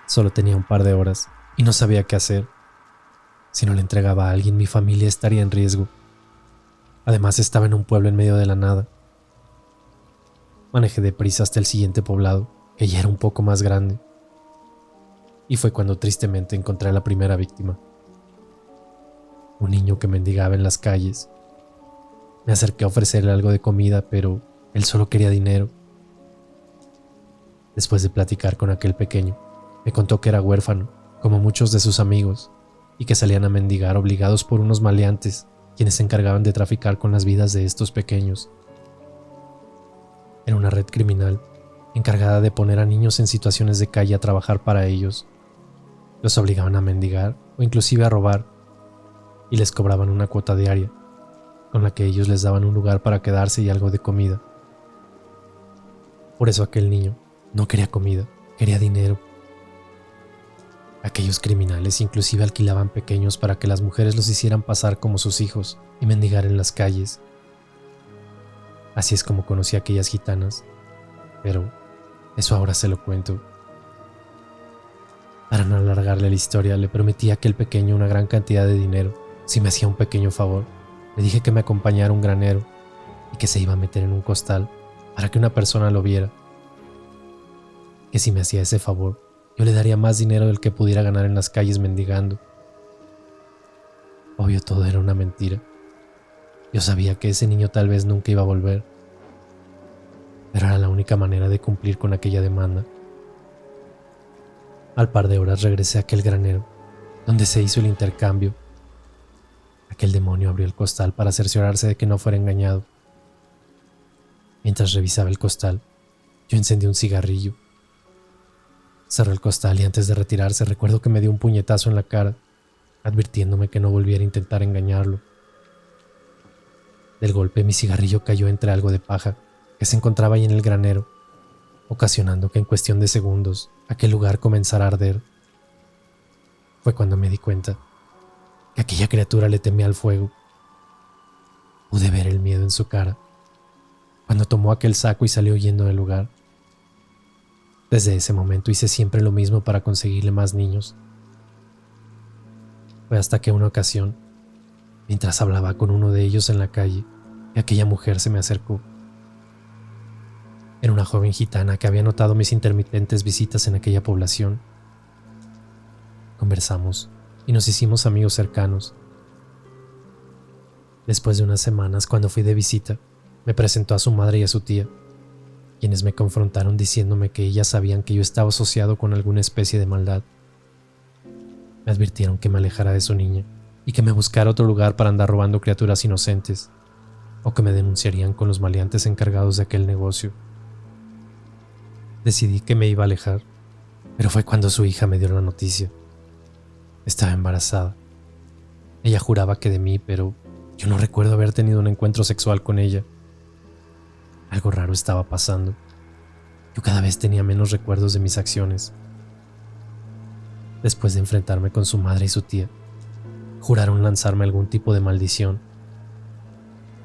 Solo tenía un par de horas y no sabía qué hacer. Si no le entregaba a alguien, mi familia estaría en riesgo. Además, estaba en un pueblo en medio de la nada. Manejé deprisa hasta el siguiente poblado, que ya era un poco más grande. Y fue cuando tristemente encontré a la primera víctima. Un niño que mendigaba en las calles. Me acerqué a ofrecerle algo de comida, pero él solo quería dinero. Después de platicar con aquel pequeño, me contó que era huérfano, como muchos de sus amigos, y que salían a mendigar obligados por unos maleantes, quienes se encargaban de traficar con las vidas de estos pequeños. Era una red criminal, encargada de poner a niños en situaciones de calle a trabajar para ellos. Los obligaban a mendigar o inclusive a robar, y les cobraban una cuota diaria, con la que ellos les daban un lugar para quedarse y algo de comida. Por eso aquel niño no quería comida, quería dinero. Aquellos criminales inclusive alquilaban pequeños para que las mujeres los hicieran pasar como sus hijos y mendigar en las calles. Así es como conocí a aquellas gitanas, pero eso ahora se lo cuento. Para no alargarle la historia, le prometí a aquel pequeño una gran cantidad de dinero si me hacía un pequeño favor, Le dije que me acompañara a un granero y que se iba a meter en un costal para que una persona lo viera. Que si me hacía ese favor, yo le daría más dinero del que pudiera ganar en las calles mendigando. Obvio, todo era una mentira. Yo sabía que ese niño tal vez nunca iba a volver, pero era la única manera de cumplir con aquella demanda. Al par de horas regresé a aquel granero, donde se hizo el intercambio. Aquel demonio abrió el costal para cerciorarse de que no fuera engañado. Mientras revisaba el costal, yo encendí un cigarrillo. Cerró el costal y antes de retirarse recuerdo que me dio un puñetazo en la cara, advirtiéndome que no volviera a intentar engañarlo. Del golpe mi cigarrillo cayó entre algo de paja que se encontraba ahí en el granero, ocasionando que en cuestión de segundos aquel lugar comenzara a arder. Fue cuando me di cuenta que aquella criatura le temía al fuego. Pude ver el miedo en su cara cuando tomó aquel saco y salió huyendo del lugar. Desde ese momento hice siempre lo mismo para conseguirle más niños. Fue hasta que una ocasión, mientras hablaba con uno de ellos en la calle, que aquella mujer se me acercó. Era una joven gitana que había notado mis intermitentes visitas en aquella población. Conversamos y nos hicimos amigos cercanos. Después de unas semanas, cuando fui de visita, me presentó a su madre y a su tía, quienes me confrontaron diciéndome que ellas sabían que yo estaba asociado con alguna especie de maldad. Me advirtieron que me alejara de su niña y que me buscara otro lugar para andar robando criaturas inocentes, o que me denunciarían con los maleantes encargados de aquel negocio. Decidí que me iba a alejar, pero fue cuando su hija me dio la noticia. Estaba embarazada. Ella juraba que de mí, pero yo no recuerdo haber tenido un encuentro sexual con ella. Algo raro estaba pasando. Yo cada vez tenía menos recuerdos de mis acciones. Después de enfrentarme con su madre y su tía, juraron lanzarme algún tipo de maldición.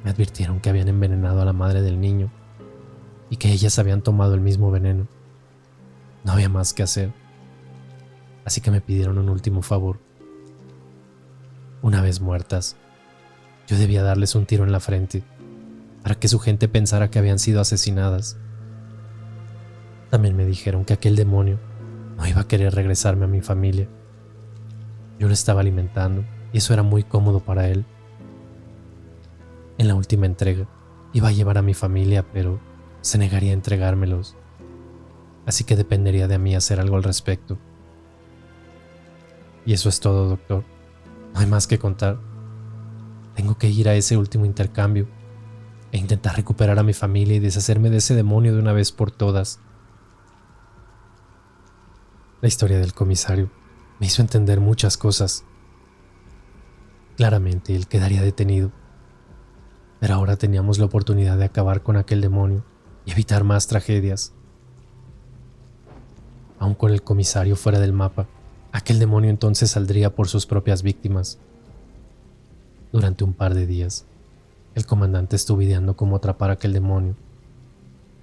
Me advirtieron que habían envenenado a la madre del niño y que ellas habían tomado el mismo veneno. No había más que hacer, así que me pidieron un último favor. Una vez muertas, yo debía darles un tiro en la frente para que su gente pensara que habían sido asesinadas. También me dijeron que aquel demonio no iba a querer regresarme a mi familia. Yo lo estaba alimentando y eso era muy cómodo para él. En la última entrega iba a llevar a mi familia, pero se negaría a entregármelos, así que dependería de mí hacer algo al respecto. Y eso es todo, doctor. No hay más que contar. Tengo que ir a ese último intercambio e intentar recuperar a mi familia y deshacerme de ese demonio de una vez por todas. La historia del comisario me hizo entender muchas cosas. Claramente él quedaría detenido, pero ahora teníamos la oportunidad de acabar con aquel demonio y evitar más tragedias. Aun con el comisario fuera del mapa, aquel demonio entonces saldría por sus propias víctimas. Durante un par de días, el comandante estuvo ideando cómo atrapar a aquel demonio,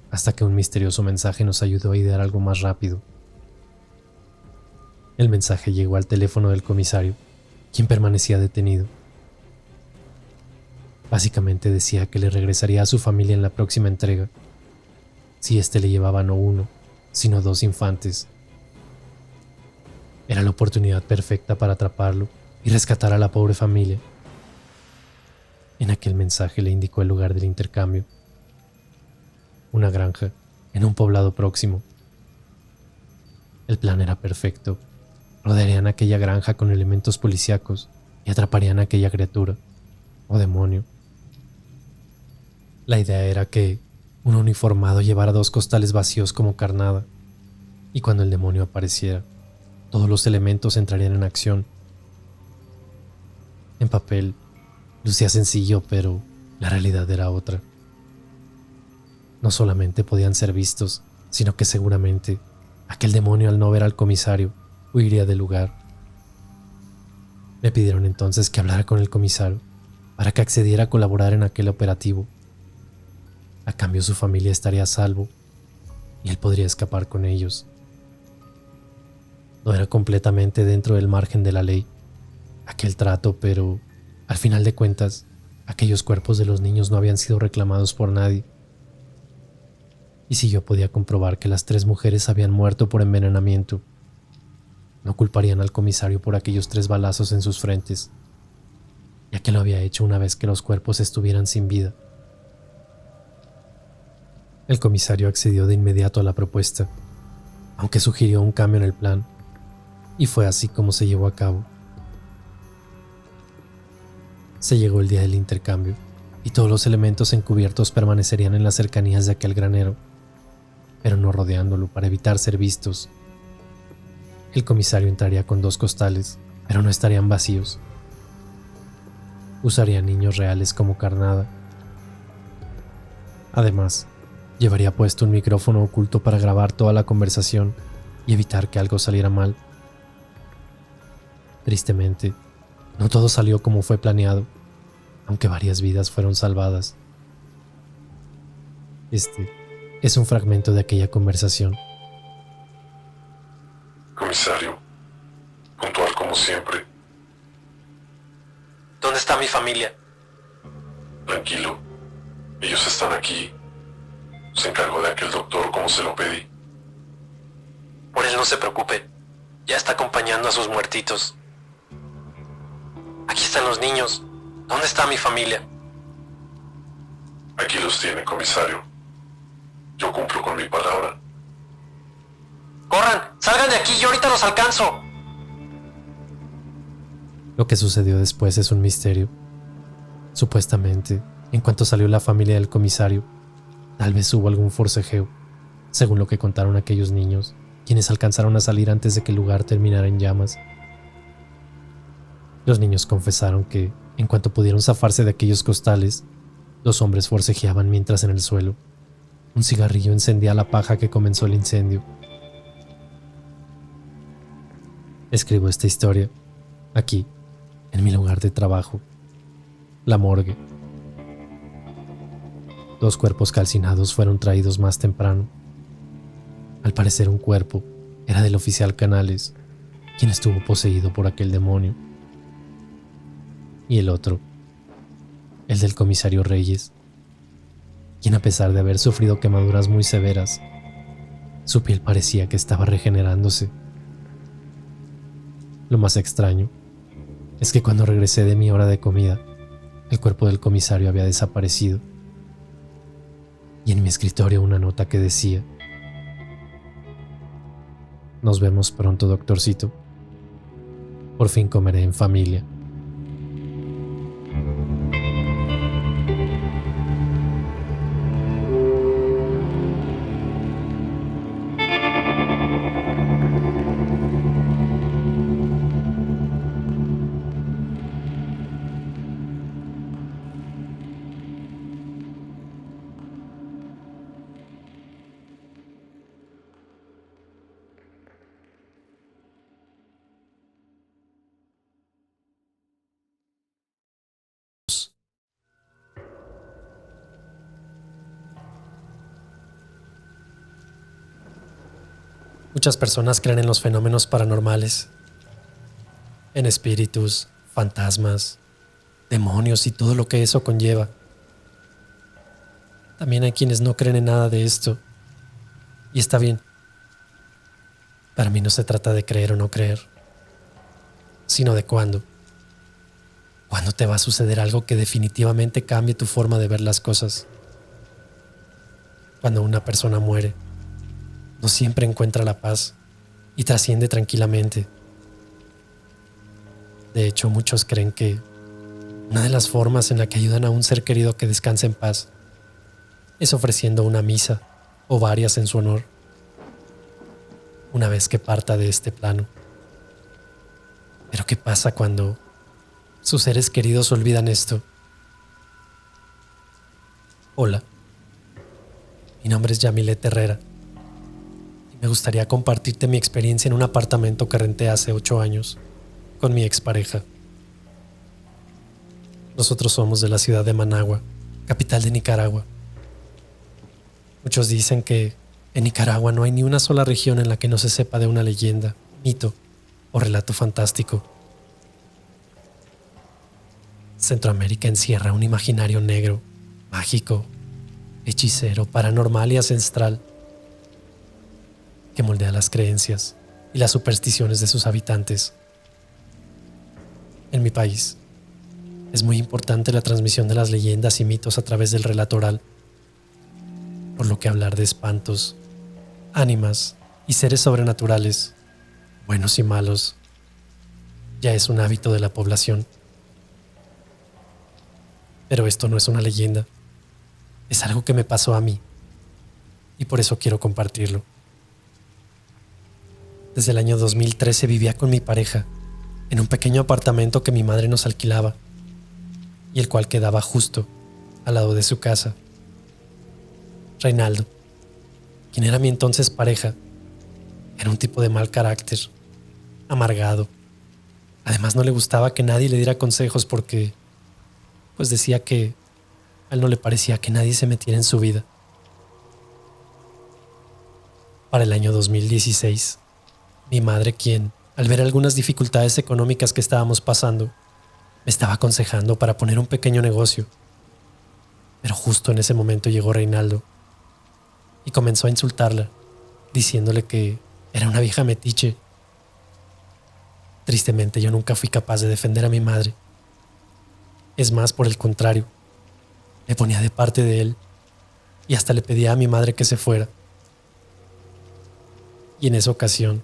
hasta que un misterioso mensaje nos ayudó a idear algo más rápido. El mensaje llegó al teléfono del comisario, quien permanecía detenido. Básicamente decía que le regresaría a su familia en la próxima entrega, si éste le llevaba no uno, sino 2 infantes. Era la oportunidad perfecta para atraparlo y rescatar a la pobre familia. En aquel mensaje le indicó el lugar del intercambio: una granja en un poblado próximo. El plan era perfecto. Rodearían aquella granja con elementos policíacos y atraparían a aquella criatura, o demonio. La idea era que un uniformado llevara 2 costales vacíos como carnada, y cuando el demonio apareciera, todos los elementos entrarían en acción. En papel, lucía sencillo, pero la realidad era otra. No solamente podían ser vistos, sino que seguramente aquel demonio, al no ver al comisario, huiría del lugar. Me pidieron entonces que hablara con el comisario para que accediera a colaborar en aquel operativo. A cambio, su familia estaría a salvo y él podría escapar con ellos. No era completamente dentro del margen de la ley aquel trato, pero al final de cuentas aquellos cuerpos de los niños no habían sido reclamados por nadie. Y si yo podía comprobar que las 3 mujeres habían muerto por envenenamiento, no culparían al comisario por aquellos 3 balazos en sus frentes, ya que lo había hecho una vez que los cuerpos estuvieran sin vida. El comisario accedió de inmediato a la propuesta, aunque sugirió un cambio en el plan, y fue así como se llevó a cabo. Se llegó el día del intercambio, y todos los elementos encubiertos permanecerían en las cercanías de aquel granero, pero no rodeándolo para evitar ser vistos. El comisario entraría con 2 costales, pero no estarían vacíos. Usaría niños reales como carnada. Además, llevaría puesto un micrófono oculto para grabar toda la conversación y evitar que algo saliera mal. Tristemente, no todo salió como fue planeado, aunque varias vidas fueron salvadas. Este es un fragmento de aquella conversación. Comisario, puntual como siempre. ¿Dónde está mi familia? Tranquilo, ellos están aquí. Se encargó de aquel doctor como se lo pedí. Por él no se preocupe, ya está acompañando a sus muertitos. Aquí están los niños. ¿Dónde está mi familia? Aquí los tiene, comisario. Yo cumplo con mi palabra. ¡Corran! ¡Salgan de aquí! ¡Yo ahorita los alcanzo! Lo que sucedió después es un misterio. Supuestamente, en cuanto salió la familia del comisario, tal vez hubo algún forcejeo, según lo que contaron aquellos niños, quienes alcanzaron a salir antes de que el lugar terminara en llamas. Los niños confesaron que, en cuanto pudieron zafarse de aquellos costales, 2 hombres forcejeaban mientras en el suelo un cigarrillo encendía la paja que comenzó el incendio. Escribo esta historia aquí, en mi lugar de trabajo, la morgue. 2 cuerpos calcinados fueron traídos más temprano. Al parecer un cuerpo era del oficial Canales, quien estuvo poseído por aquel demonio. Y el otro, el del comisario Reyes, quien a pesar de haber sufrido quemaduras muy severas, su piel parecía que estaba regenerándose. Lo más extraño es que cuando regresé de mi hora de comida, el cuerpo del comisario había desaparecido. Y en mi escritorio una nota que decía: "Nos vemos pronto, doctorcito. Por fin comeré en familia". Muchas personas creen en los fenómenos paranormales, en espíritus, fantasmas, demonios y todo lo que eso conlleva. También hay quienes no creen en nada de esto, y está bien. Para mí no se trata de creer o no creer, sino de cuándo. ¿Cuándo te va a suceder algo que definitivamente cambie tu forma de ver las cosas? Cuando una persona muere, no siempre encuentra la paz y trasciende tranquilamente. De hecho, muchos creen que una de las formas en la que ayudan a un ser querido a que descanse en paz es ofreciendo una misa o varias en su honor, una vez que parta de este plano. Pero ¿qué pasa cuando sus seres queridos olvidan esto? Hola, mi nombre es Yamilet Herrera. Me gustaría compartirte mi experiencia en un apartamento que renté hace 8 años con mi expareja. Nosotros somos de la ciudad de Managua, capital de Nicaragua. Muchos dicen que en Nicaragua no hay ni una sola región en la que no se sepa de una leyenda, mito o relato fantástico. Centroamérica encierra un imaginario negro, mágico, hechicero, paranormal y ancestral que moldea las creencias y las supersticiones de sus habitantes. En mi país, es muy importante la transmisión de las leyendas y mitos a través del relato oral, por lo que hablar de espantos, ánimas y seres sobrenaturales, buenos y malos, ya es un hábito de la población. Pero esto no es una leyenda, es algo que me pasó a mí y por eso quiero compartirlo. Desde el año 2013 vivía con mi pareja en un pequeño apartamento que mi madre nos alquilaba y el cual quedaba justo al lado de su casa. Reinaldo, quien era mi entonces pareja, era un tipo de mal carácter, amargado. Además no le gustaba que nadie le diera consejos porque, pues decía que a él no le parecía que nadie se metiera en su vida. Para el año 2016, mi madre, quien, al ver algunas dificultades económicas que estábamos pasando, me estaba aconsejando para poner un pequeño negocio. Pero justo en ese momento llegó Reinaldo y comenzó a insultarla, diciéndole que era una vieja metiche. Tristemente, yo nunca fui capaz de defender a mi madre. Es más, por el contrario, me ponía de parte de él y hasta le pedía a mi madre que se fuera. Y en esa ocasión,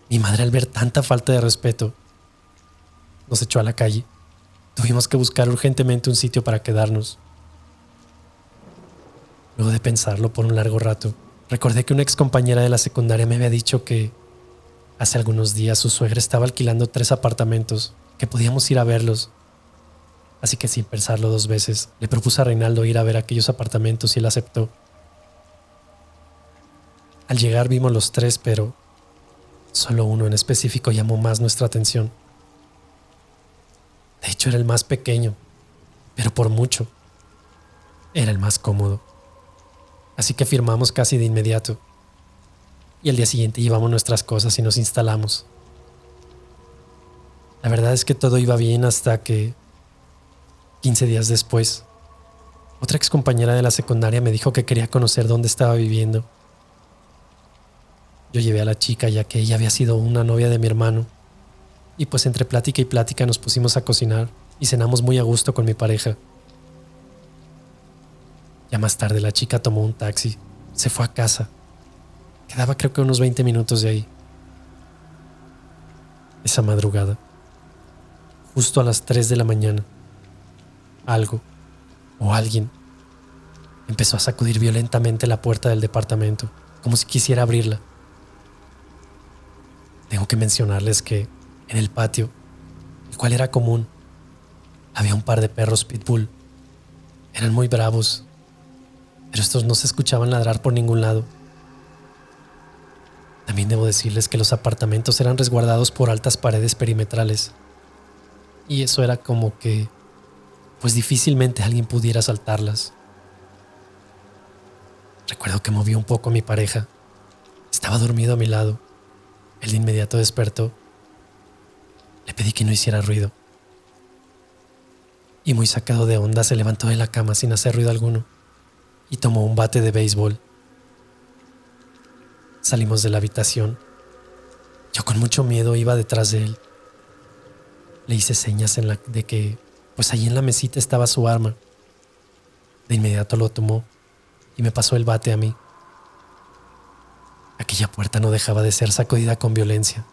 mi madre, al ver tanta falta de respeto, nos echó a la calle. Tuvimos que buscar urgentemente un sitio para quedarnos. Luego de pensarlo por un largo rato, recordé que una ex compañera de la secundaria me había dicho que hace algunos días su suegra estaba alquilando 3 apartamentos, que podíamos ir a verlos. Así que sin pensarlo 2 veces, le propuse a Reinaldo ir a ver aquellos apartamentos y él aceptó. Al llegar vimos los 3, pero solo uno en específico llamó más nuestra atención. De hecho, era el más pequeño, pero por mucho, era el más cómodo. Así que firmamos casi de inmediato. Y al día siguiente llevamos nuestras cosas y nos instalamos. La verdad es que todo iba bien hasta que, 15 días después, otra ex compañera de la secundaria me dijo que quería conocer dónde estaba viviendo. Yo llevé a la chica ya que ella había sido una novia de mi hermano. Y pues entre plática y plática nos pusimos a cocinar y cenamos muy a gusto con mi pareja. Ya más tarde la chica tomó un taxi, se fue a casa. Quedaba creo que unos 20 minutos de ahí. Esa madrugada, justo a las 3 de la mañana, algo o alguien empezó a sacudir violentamente la puerta del departamento, como si quisiera abrirla. Tengo que mencionarles que en el patio, el cual era común, había un par de perros pitbull. Eran muy bravos, pero estos no se escuchaban ladrar por ningún lado. También debo decirles que los apartamentos eran resguardados por altas paredes perimetrales. Y eso era como que, pues difícilmente alguien pudiera saltarlas. Recuerdo que moví un poco a mi pareja. Estaba dormido a mi lado. Él de inmediato despertó. Le pedí que no hiciera ruido. Y muy sacado de onda se levantó de la cama sin hacer ruido alguno y tomó un bate de béisbol. Salimos de la habitación. Yo con mucho miedo iba detrás de él. Le hice señas de que pues allí en la mesita estaba su arma. De inmediato lo tomó y me pasó el bate a mí. Aquella puerta no dejaba de ser sacudida con violencia.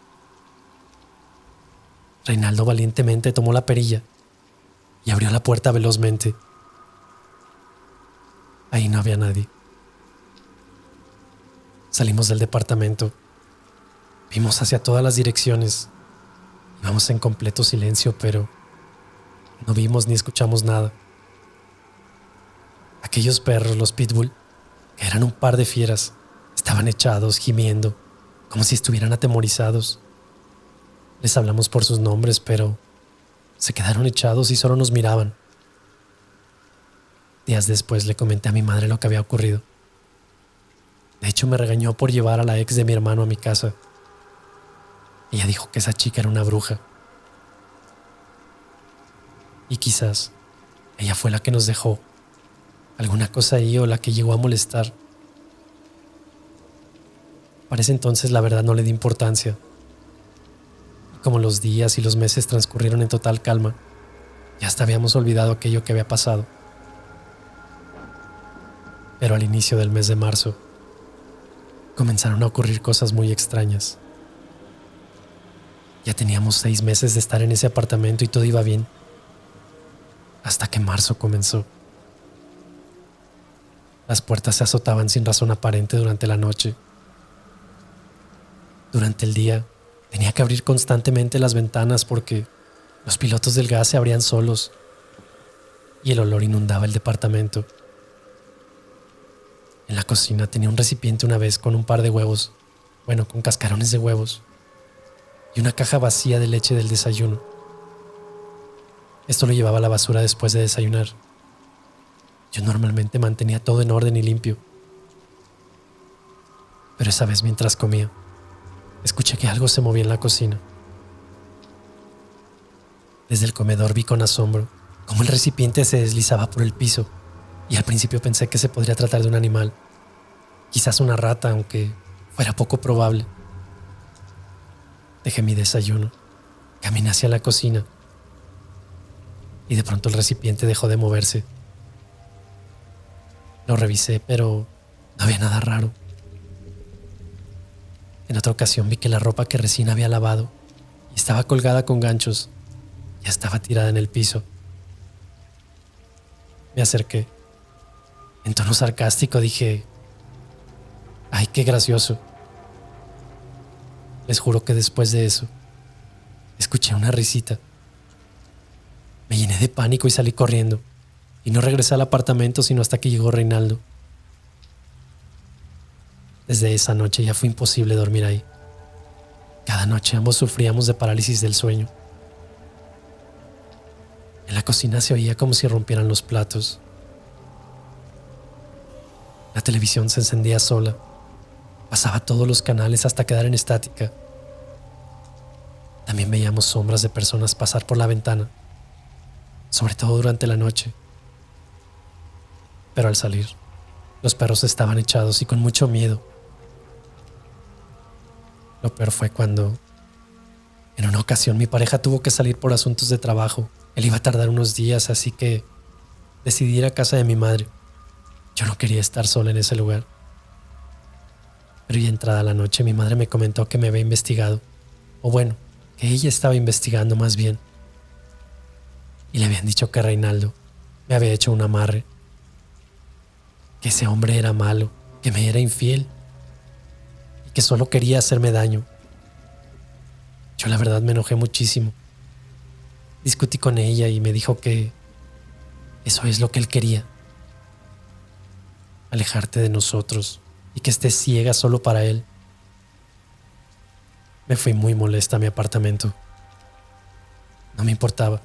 Reinaldo valientemente tomó la perilla y abrió la puerta velozmente. Ahí no había nadie. Salimos del departamento. Vimos hacia todas las direcciones. Íbamos en completo silencio, pero no vimos ni escuchamos nada. Aquellos perros, los pitbull, que eran un par de fieras, estaban echados, gimiendo, como si estuvieran atemorizados. Les hablamos por sus nombres, pero se quedaron echados y solo nos miraban. Días después le comenté a mi madre lo que había ocurrido. De hecho, me regañó por llevar a la ex de mi hermano a mi casa. Ella dijo que esa chica era una bruja. Y quizás ella fue la que nos dejó. Alguna cosa ahí o la que llegó a molestar. Para ese entonces la verdad no le di importancia. Y como los días y los meses transcurrieron en total calma, ya hasta habíamos olvidado aquello que había pasado. Pero al inicio del mes de marzo, comenzaron a ocurrir cosas muy extrañas. Ya teníamos 6 meses de estar en ese apartamento y todo iba bien. Hasta que marzo comenzó. Las puertas se azotaban sin razón aparente durante la noche. Durante el día, tenía que abrir constantemente las ventanas porque los pilotos del gas se abrían solos y el olor inundaba el departamento. En la cocina tenía un recipiente una vez con un par de huevos, con cascarones de huevos, y una caja vacía de leche del desayuno. Esto lo llevaba a la basura después de desayunar. Yo normalmente mantenía todo en orden y limpio. Pero esa vez mientras comía, escuché que algo se movía en la cocina. Desde el comedor vi con asombro cómo el recipiente se deslizaba por el piso y al principio pensé que se podría tratar de un animal, quizás una rata, aunque fuera poco probable. Dejé mi desayuno, caminé hacia la cocina y de pronto el recipiente dejó de moverse. Lo revisé, pero no había nada raro. En otra ocasión vi que la ropa que recién había lavado y estaba colgada con ganchos ya estaba tirada en el piso. Me acerqué. En tono sarcástico dije: ¡ay, qué gracioso! Les juro que después de eso, escuché una risita. Me llené de pánico y salí corriendo, y no regresé al apartamento sino hasta que llegó Reinaldo. Desde esa noche ya fue imposible dormir ahí. Cada noche ambos sufríamos de parálisis del sueño. En la cocina se oía como si rompieran los platos. La televisión se encendía sola. Pasaba todos los canales hasta quedar en estática. También veíamos sombras de personas pasar por la ventana, sobre todo durante la noche. Pero al salir, los perros estaban echados y con mucho miedo. Lo peor fue cuando, en una ocasión, mi pareja tuvo que salir por asuntos de trabajo. Él iba a tardar unos días, así que decidí ir a casa de mi madre. Yo no quería estar sola en ese lugar. Pero ya entrada la noche, mi madre me comentó que me había investigado. Que ella estaba investigando más bien. Y le habían dicho que Reinaldo me había hecho un amarre. Que ese hombre era malo, que me era infiel y que solo quería hacerme daño. Yo la verdad me enojé muchísimo. Discutí con ella y me dijo que eso es lo que él quería. Alejarte de nosotros y que estés ciega solo para él. Me fui muy molesta a mi apartamento. No me importaba.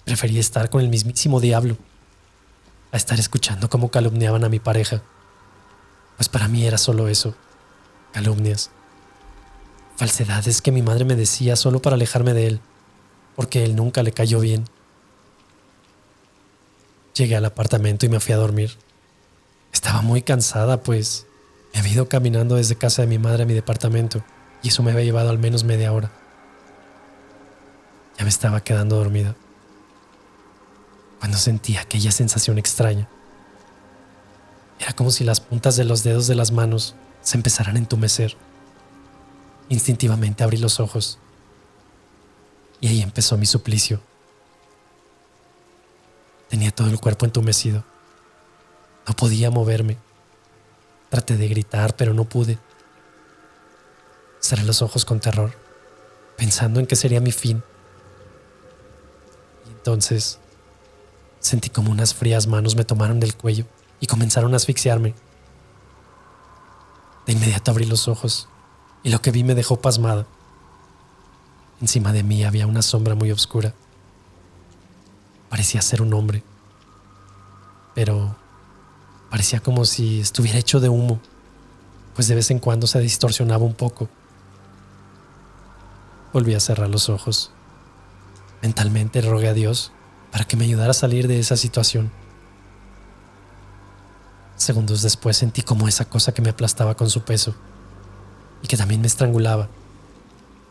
Prefería estar con el mismísimo diablo a estar escuchando cómo calumniaban a mi pareja. Pues para mí era solo eso, calumnias. Falsedades que mi madre me decía solo para alejarme de él, porque él nunca le cayó bien. Llegué al apartamento y me fui a dormir. Estaba muy cansada, pues me había ido caminando desde casa de mi madre a mi departamento y eso me había llevado al menos media hora. Ya me estaba quedando dormida cuando sentí aquella sensación extraña. Era como si las puntas de los dedos de las manos se empezaran a entumecer. Instintivamente abrí los ojos y ahí empezó mi suplicio. Tenía todo el cuerpo entumecido. No podía moverme. Traté de gritar, pero no pude. Cerré los ojos con terror, pensando en que sería mi fin. Y entonces sentí como unas frías manos me tomaron del cuello y comenzaron a asfixiarme. De inmediato abrí los ojos y lo que vi me dejó pasmada. Encima de mí había una sombra muy oscura. Parecía ser un hombre, pero parecía como si estuviera hecho de humo, pues de vez en cuando se distorsionaba un poco. Volví a cerrar los ojos. Mentalmente rogué a Dios para que me ayudara a salir de esa situación. Segundos después sentí como esa cosa que me aplastaba con su peso y que también me estrangulaba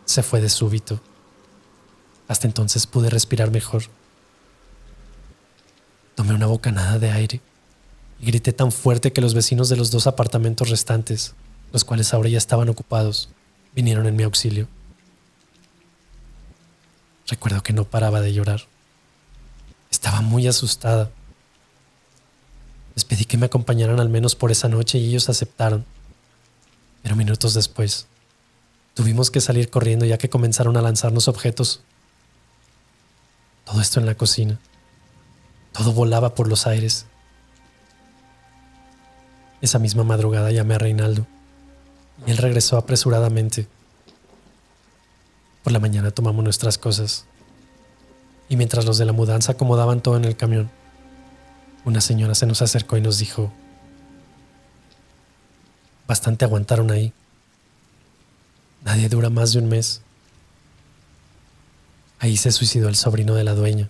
se fue de súbito. Hasta entonces pude respirar mejor. Tomé una bocanada de aire y grité tan fuerte que los vecinos de los 2 apartamentos restantes, los cuales ahora ya estaban ocupados, vinieron en mi auxilio. Recuerdo que no paraba de llorar. Estaba muy asustada. Les pedí que me acompañaran al menos por esa noche y ellos aceptaron. Pero minutos después, tuvimos que salir corriendo ya que comenzaron a lanzarnos objetos. Todo esto en la cocina. Todo volaba por los aires. Esa misma madrugada llamé a Reinaldo y él regresó apresuradamente. Por la mañana tomamos nuestras cosas y mientras los de la mudanza acomodaban todo en el camión, una señora se nos acercó y nos dijo: bastante aguantaron ahí. Nadie dura más de un mes. Ahí se suicidó el sobrino de la dueña.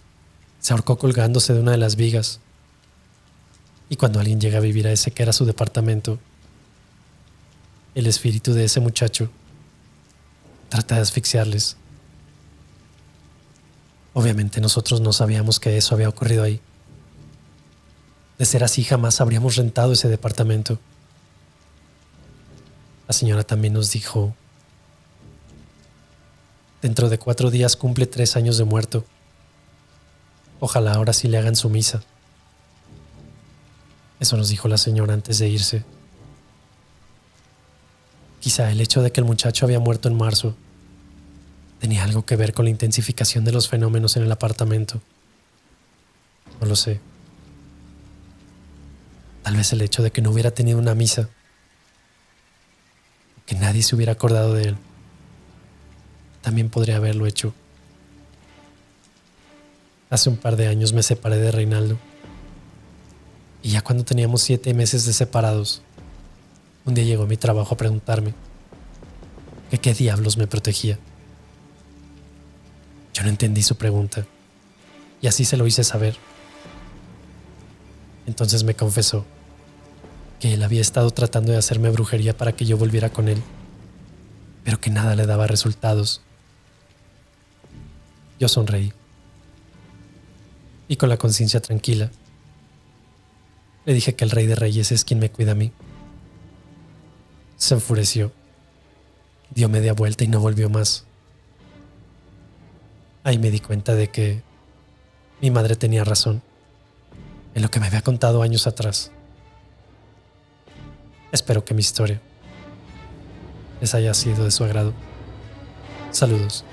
Se ahorcó colgándose de una de las vigas. Y cuando alguien llega a vivir a ese que era su departamento, el espíritu de ese muchacho trata de asfixiarles. Obviamente nosotros no sabíamos que eso había ocurrido ahí. De ser así, jamás habríamos rentado ese departamento. La señora también nos dijo: dentro de 4 días cumple 3 años de muerto. Ojalá ahora sí le hagan su misa. Eso nos dijo la señora antes de irse. Quizá el hecho de que el muchacho había muerto en marzo tenía algo que ver con la intensificación de los fenómenos en el apartamento. No lo sé. Tal vez el hecho de que no hubiera tenido una misa, que nadie se hubiera acordado de él, también podría haberlo hecho. Hace un par de años me separé de Reinaldo. Y ya cuando teníamos 7 meses de separados, un día llegó a mi trabajo a preguntarme que qué diablos me protegía. Yo no entendí su pregunta y así se lo hice saber. Entonces me confesó que él había estado tratando de hacerme brujería para que yo volviera con él, pero que nada le daba resultados. Yo sonreí y con la conciencia tranquila le dije que el Rey de Reyes es quien me cuida a mí. Se enfureció, dio media vuelta y no volvió más. Ahí me di cuenta de que mi madre tenía razón en lo que me había contado años atrás. Espero que mi historia les haya sido de su agrado. Saludos.